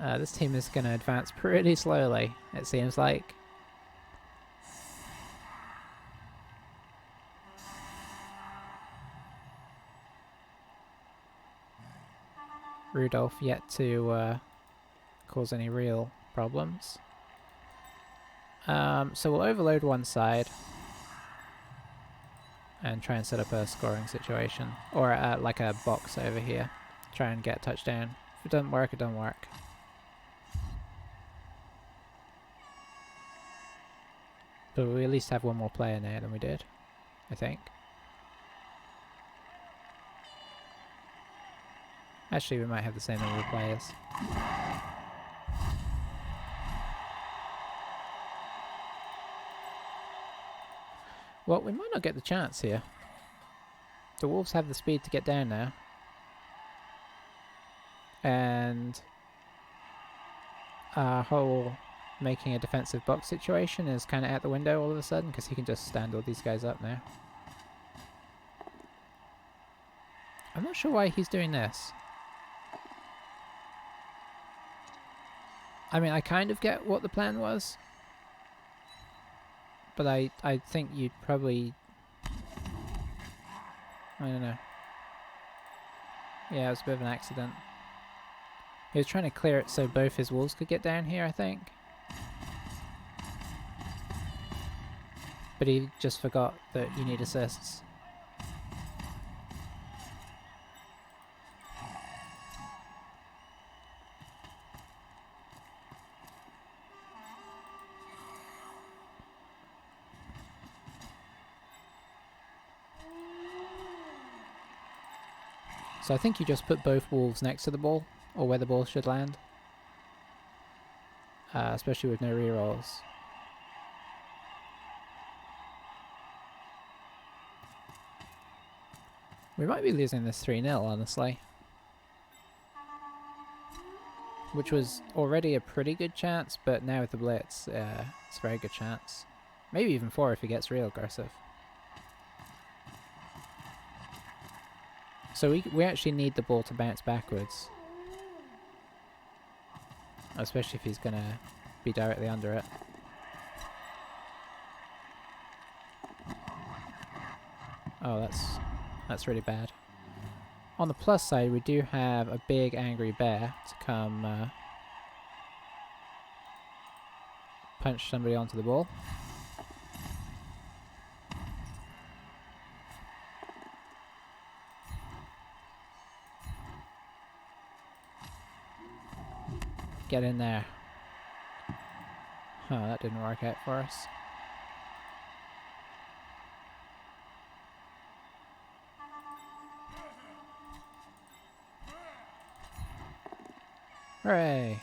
This team is going to advance pretty slowly, it seems like. Rudolph yet to cause any real problems. So we'll overload one side and try and set up a scoring situation, or like a box over here. Try and get a touchdown. If it doesn't work, it doesn't work. But we at least have one more player now than we did, I think. Actually, we might have the same number of players. Well, we might not get the chance here. The wolves have the speed to get down now. And our whole making a defensive box situation is kind of out the window all of a sudden, because he can just stand all these guys up now. I'm not sure why he's doing this. I mean, I kind of get what the plan was. But I think you'd probably... I don't know. Yeah, it was a bit of an accident. He was trying to clear it so both his wolves could get down here, I think. But he just forgot that you need assists. So I think you just put both wolves next to the ball, or where the ball should land. Especially with no rerolls. We might be losing this 3-0, honestly. Which was already a pretty good chance, but now with the blitz, it's a very good chance. Maybe even 4 if he gets real aggressive. So we actually need the ball to bounce backwards. Especially if he's going to be directly under it. Oh, that's really bad. On the plus side, we do have a big angry bear to come punch somebody onto the ball. Get in there. Oh, that didn't work out for us. Hooray!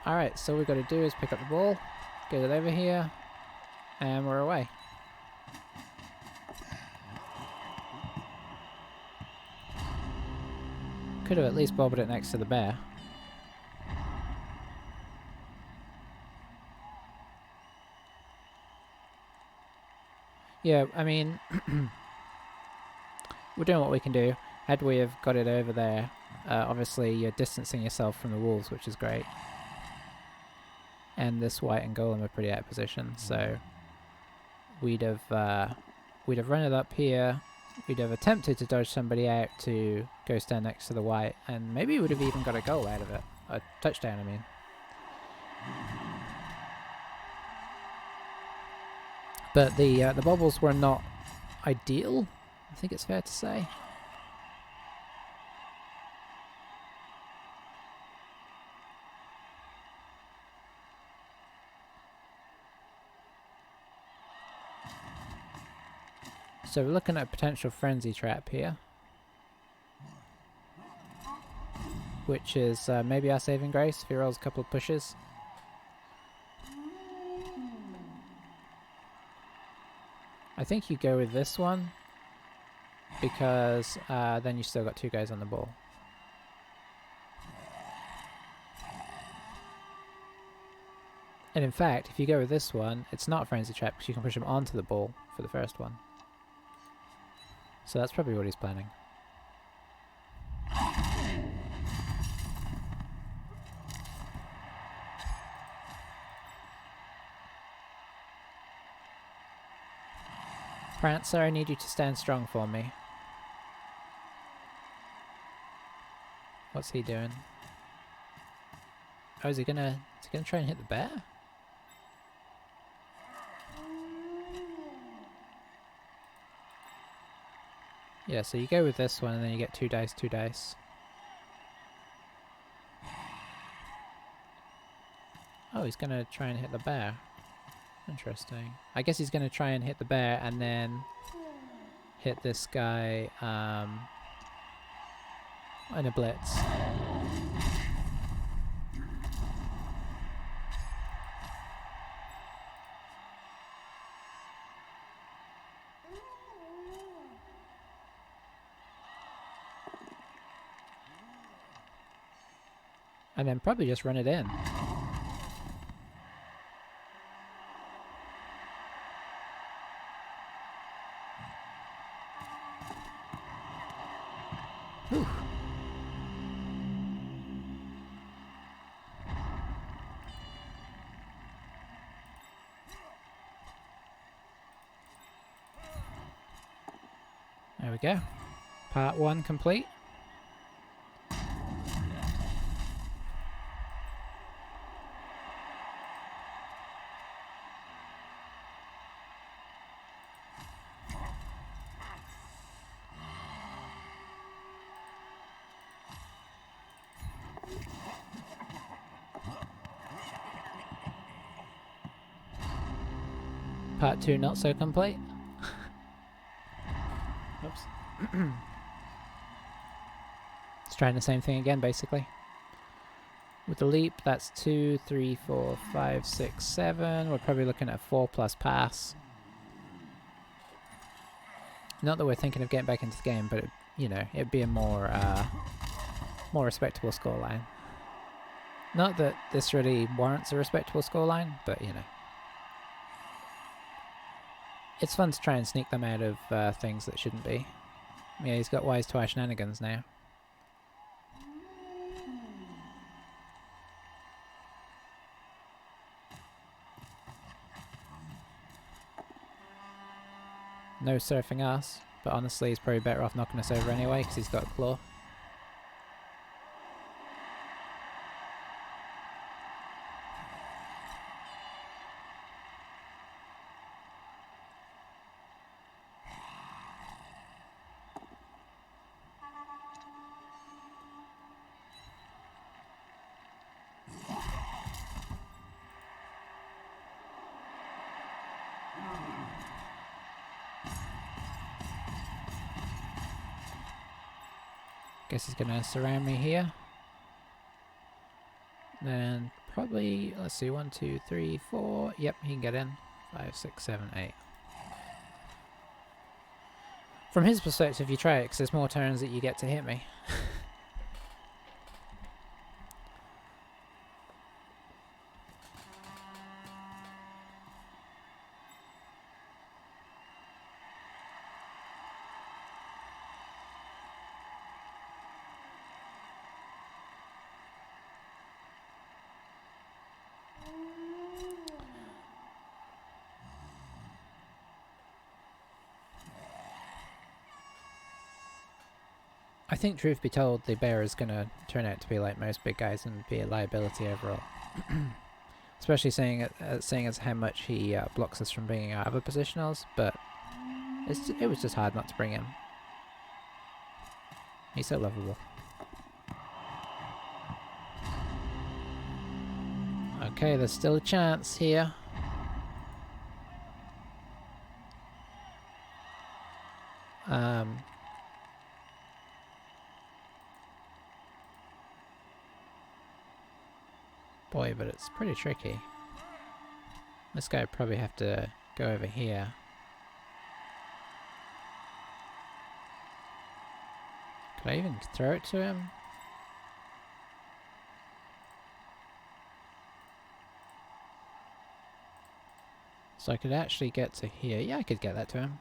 Alright, so all we've got to do is pick up the ball, get it over here, and we're away. Could have at least bobbled it next to the bear. Yeah, I mean, we're doing what we can do. Had we have got it over there, obviously you're distancing yourself from the wolves, which is great. And this white and golem are pretty out of position, so we'd have run it up here, we'd have attempted to dodge somebody out to go stand next to the white, and maybe we would have even got a goal out of it. A touchdown, I mean. But the bobbles were not ideal, I think it's fair to say. So we're looking at a potential frenzy trap here, which is maybe our saving grace if he rolls a couple of pushes. I think you go with this one because then you still got two guys on the ball. And in fact, if you go with this one, it's not a frenzy trap because you can push him onto the ball for the first one. So that's probably what he's planning. Prancer, I need you to stand strong for me. What's he doing? Oh, is he gonna try and hit the bear? Yeah, so you go with this one and then you get 2 dice, 2 dice. Oh, he's gonna try and hit the bear. Interesting. I guess he's gonna try and hit the bear and then hit this guy in a blitz. And then probably just run it in. Whew. There we go. Part 1 complete. Part 2 not so complete. Oops. It's trying the same thing again, basically. With the leap, that's 2, 3, 4, 5, 6, 7. We're probably looking at a 4 plus pass. Not that we're thinking of getting back into the game, but you know, it'd be a more respectable scoreline. Not that this really warrants a respectable scoreline, but you know. It's fun to try and sneak them out of things that shouldn't be. Yeah, he's got wise to our shenanigans now. No surfing us, but honestly he's probably better off knocking us over anyway because he's got a claw. Guess he's gonna surround me here. Then probably, let's see, 1, 2, 3, 4. Yep, he can get in. 5, 6, 7, 8. From his perspective, you try it because there's more turns that you get to hit me. I think, truth be told, the bear is going to turn out to be like most big guys and be a liability overall. Especially seeing as how much he blocks us from being out of a positionals, but it was just hard not to bring him. He's so lovable. Okay, there's still a chance here. Boy, but it's pretty tricky. This guy would probably have to go over here. Could I even throw it to him? So I could actually get to here. Yeah, I could get that to him.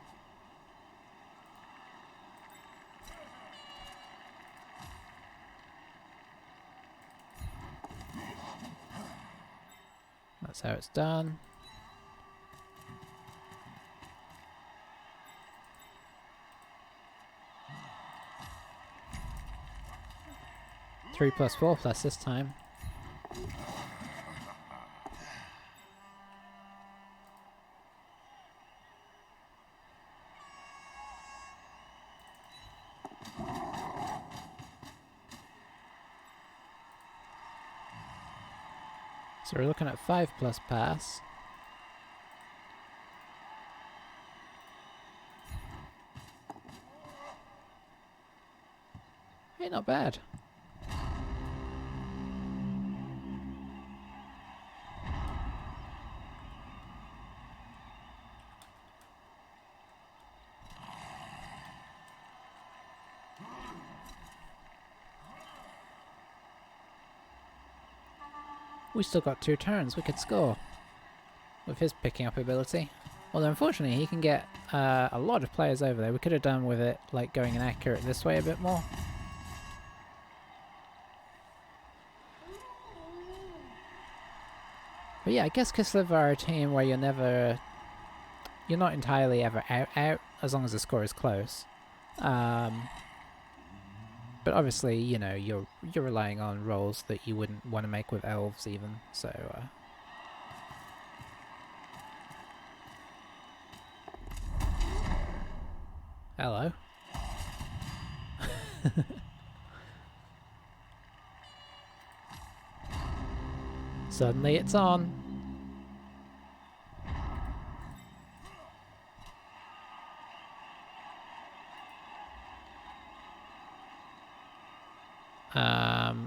That's how it's done. Three plus 4 plus this time. So we're looking at 5 plus pass. Hey, not bad. We still got 2 turns. We could score with his picking up ability. Although unfortunately he can get a lot of players over there. We could have done with it like going inaccurate this way a bit more. But yeah, I guess Kislev are a team where you're not entirely ever out as long as the score is close. But obviously, you know, you're relying on rolls that you wouldn't want to make with elves even, so hello. Suddenly it's on.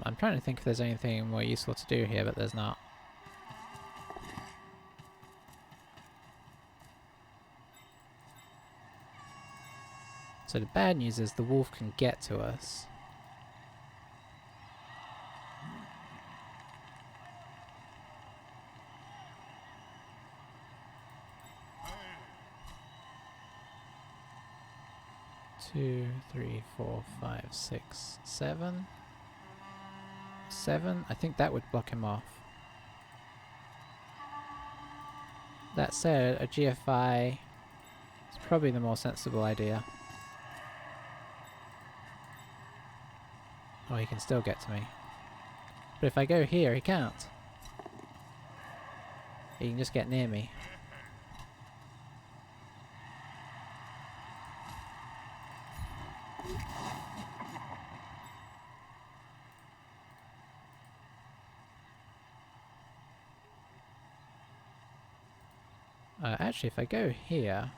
I'm trying to think if there's anything more useful to do here, but there's not. So the bad news is the wolf can get to us. Two, three, four, five, six, 7. 7? I think that would block him off. That said, a GFI is probably the more sensible idea. Oh, he can still get to me. But if I go here, he can't. He can just get near me. Actually, if I go here...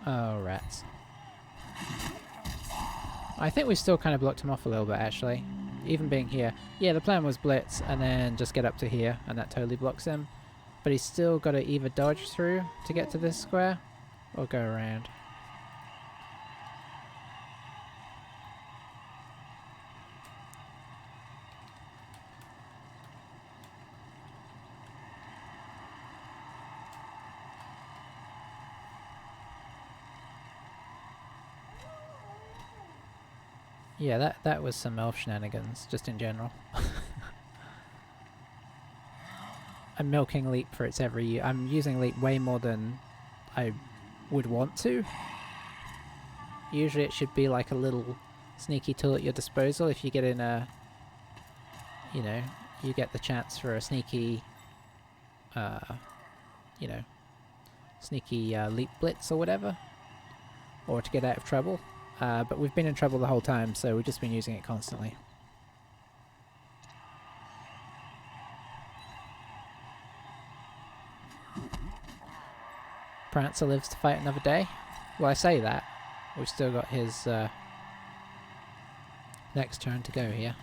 Oh, rats. I think we still kind of blocked him off a little bit, actually. Even being here. Yeah, the plan was blitz and then just get up to here, and that totally blocks him. But he's still got to either dodge through to get to this square, or go around. Yeah, that was some elf shenanigans, just in general. I'm milking Leap for its every... I'm using Leap way more than I would want to. Usually it should be like a little sneaky tool at your disposal if you get in a... You know, you get the chance for a sneaky... you know, sneaky Leap Blitz or whatever. Or to get out of trouble. But we've been in trouble the whole time, so we've just been using it constantly. Prancer lives to fight another day. Well, I say that. We've still got his next turn to go here.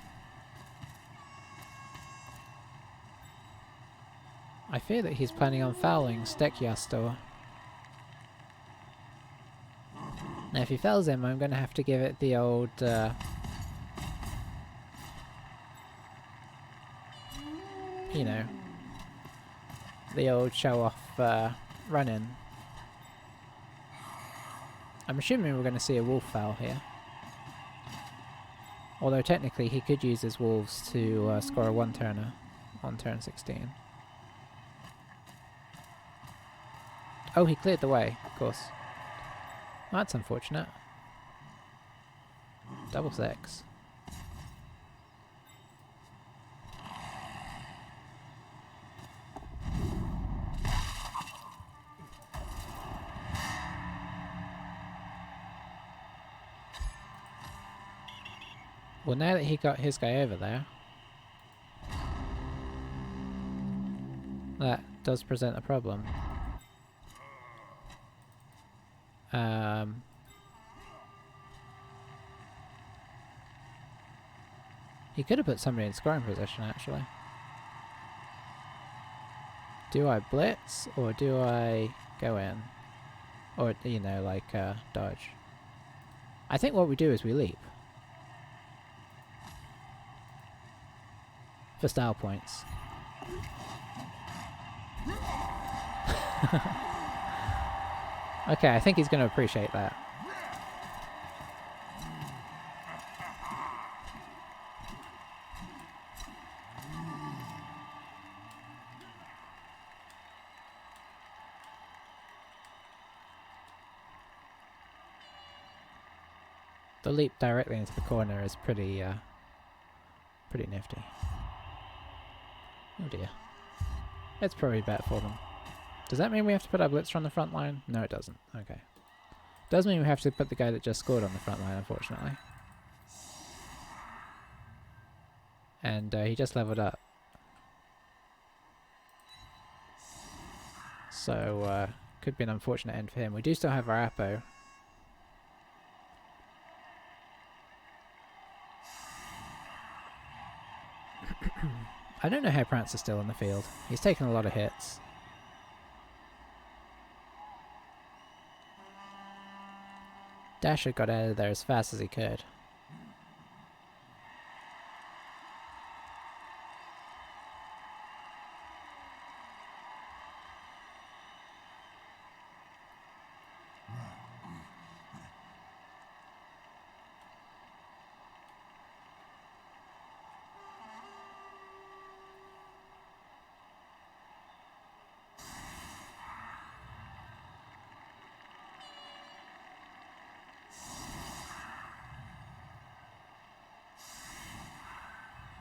I fear that he's planning on fouling Stekyastor. Now if he fells him, I'm going to have to give it the old... you know, the old show-off run-in. I'm assuming we're going to see a wolf foul here. Although technically he could use his wolves to score a one-turner on turn 16. Oh, he cleared the way, of course. That's unfortunate. Double 6. Well, now that he got his guy over there, that does present a problem. He could have put somebody in scoring position, actually. Do I blitz, or do I go in? Or, you know, like, dodge? I think what we do is we leap. For style points. Okay, I think he's going to appreciate that. The leap directly into the corner is pretty nifty. Oh dear. It's probably better for them. Does that mean we have to put our blitzer on the front line? No, it doesn't. Okay. Does mean we have to put the guy that just scored on the front line, unfortunately. And he just leveled up. So, could be an unfortunate end for him. We do still have our Apo. I don't know how Prancer's still on the field. He's taken a lot of hits. Dasher got out of there as fast as he could.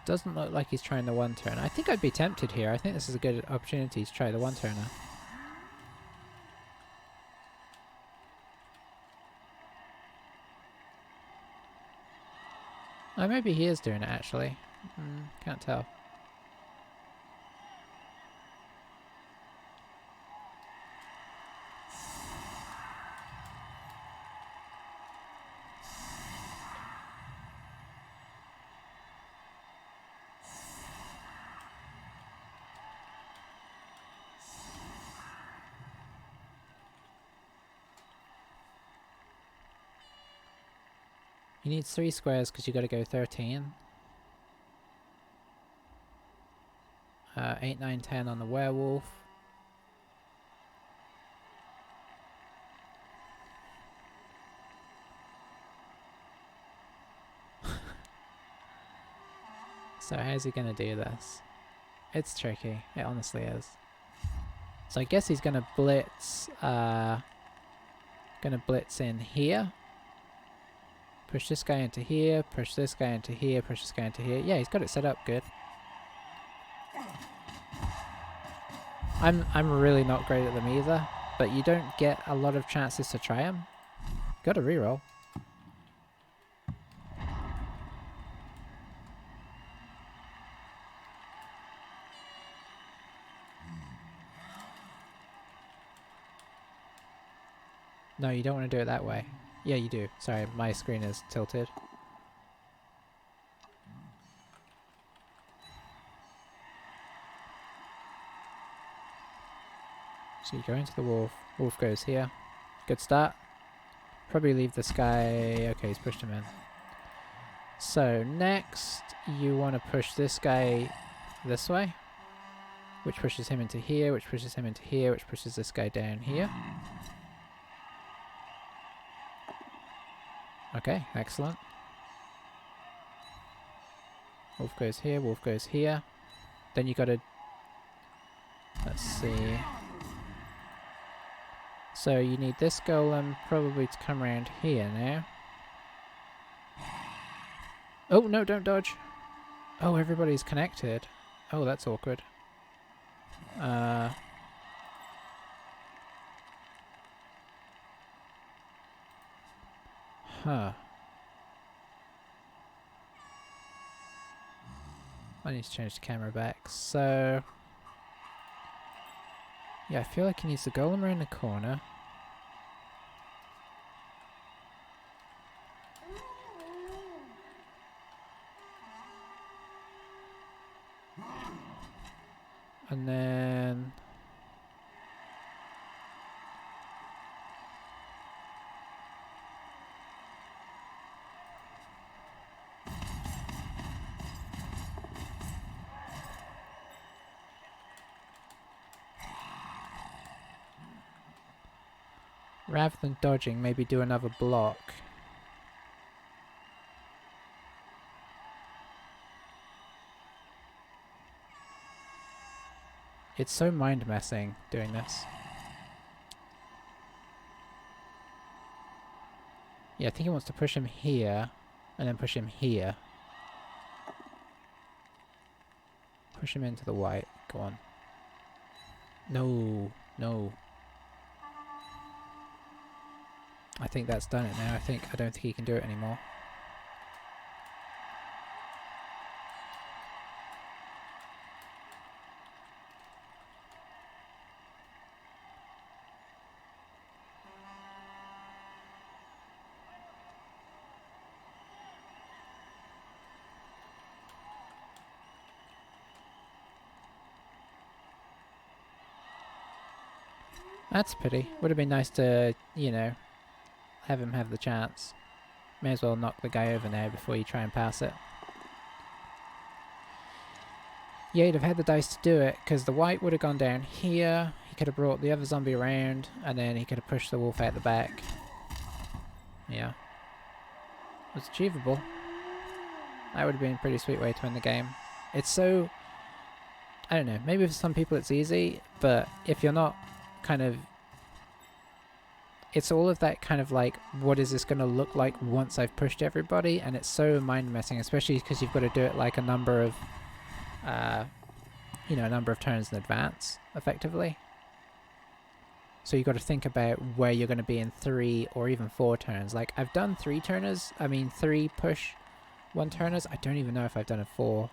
Doesn't look like he's trying the one turn. I think I'd be tempted here. I think this is a good opportunity to try the one turner. Oh, maybe he is doing it actually. Can't tell. He needs 3 squares because you got to go 13. 8, 9, 10 on the werewolf. So how's he going to do this? It's tricky. It honestly is. So I guess he's gonna blitz. Gonna blitz in here. Push this guy into here. Push this guy into here. Push this guy into here. Yeah, he's got it set up good. I'm really not great at them either, but you don't get a lot of chances to try them. Got to reroll. No, you don't want to do it that way. Yeah, you do. Sorry, my screen is tilted. So you go into the wolf. Wolf goes here. Good start. Probably leave this guy... Okay, he's pushed him in. So next, you want to push this guy this way. Which pushes him into here, which pushes him into here, which pushes this guy down here. Okay, excellent. Wolf goes here, wolf goes here. Then you gotta... Let's see... So you need this golem probably to come around here now. Oh, no, don't dodge. Oh, everybody's connected. Oh, that's awkward. Huh. I need to change the camera back. So... Yeah, I feel like he needs the golem around the corner. And then... Rather than dodging, maybe do another block. It's so mind-messing doing this. Yeah, I think he wants to push him here, and then push him here. Push him into the white. Go on. No, no. I think that's done it now. I don't think he can do it anymore. That's a pity. Would have been nice to, you know, have him have the chance. May as well knock the guy over now before you try and pass it. Yeah, he'd have had the dice to do it, because the white would have gone down here. He could have brought the other zombie around, and then he could have pushed the wolf out the back. Yeah. It was achievable. That would have been a pretty sweet way to win the game. It's so... I don't know, maybe for some people it's easy, but if you're not kind of... It's all of that kind of like, what is this going to look like once I've pushed everybody? And it's so mind-messing, especially because you've got to do it like a number of, you know, a number of turns in advance, effectively. So you've got to think about where you're going to be in 3 or even 4 turns. Like, I've done 3 push 1 turners. I don't even know if I've done a 4.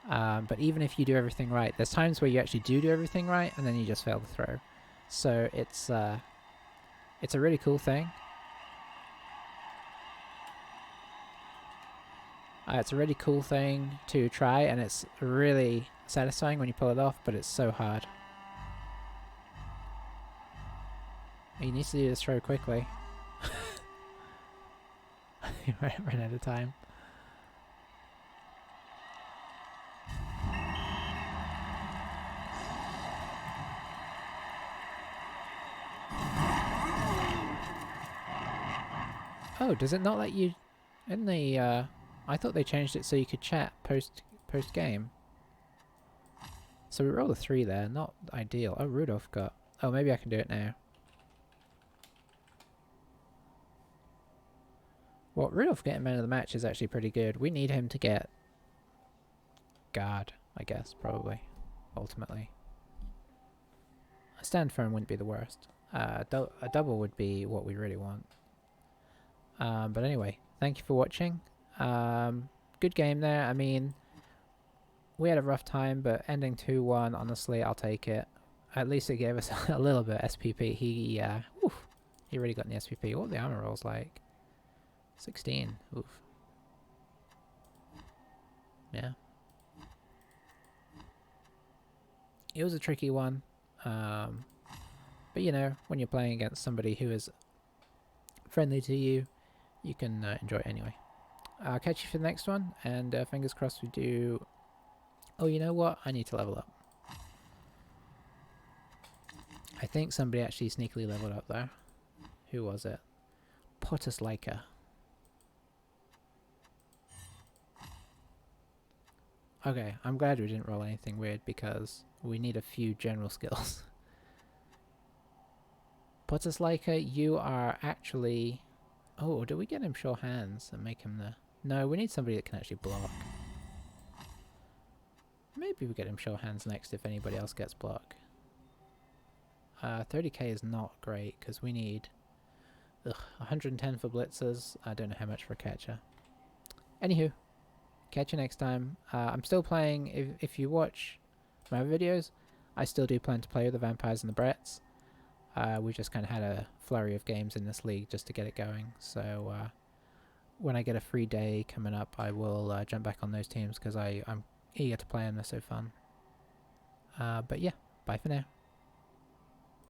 But even if you do everything right, there's times where you actually do everything right, and then you just fail the throw. So it's a really cool thing. It's a really cool thing to try, and it's really satisfying when you pull it off, but it's so hard. You need to do this throw quickly. You might run out of time. Oh, does it not let you in the I thought they changed it so you could chat post game. So we rolled a 3 there, not ideal. Oh, Rudolph got... Oh, maybe I can do it now. Well, Rudolph getting man of the match is actually pretty good. We need him to get guard, I guess, probably, ultimately. A stand firm wouldn't be the worst. A double would be what we really want. But anyway, thank you for watching. Good game there. I mean, we had a rough time, but ending 2-1, honestly, I'll take it. At least it gave us a little bit of SPP. He really got in the SPP. What were the armor rolls like? 16. Oof. Yeah. It was a tricky one. But you know, when you're playing against somebody who is friendly to you, you can enjoy it anyway. I'll catch you for the next one, and fingers crossed we do... Oh, you know what? I need to level up. I think somebody actually sneakily leveled up there. Who was it? Potus Leica. Okay, I'm glad we didn't roll anything weird because we need a few general skills. Potus Leica, you are actually... Oh, do we get him sure hands and make him the... No, we need somebody that can actually block. Maybe we get him sure hands next if anybody else gets block. 30k is not great because we need 110 for blitzers. I don't know how much for a catcher. Anywho, catch you next time. I'm still playing, if you watch my videos, I still do plan to play with the vampires and the Bretts. We just kind of had a flurry of games in this league just to get it going. So when I get a free day coming up, I will jump back on those teams because I'm eager to play them. They're so fun. But yeah, bye for now.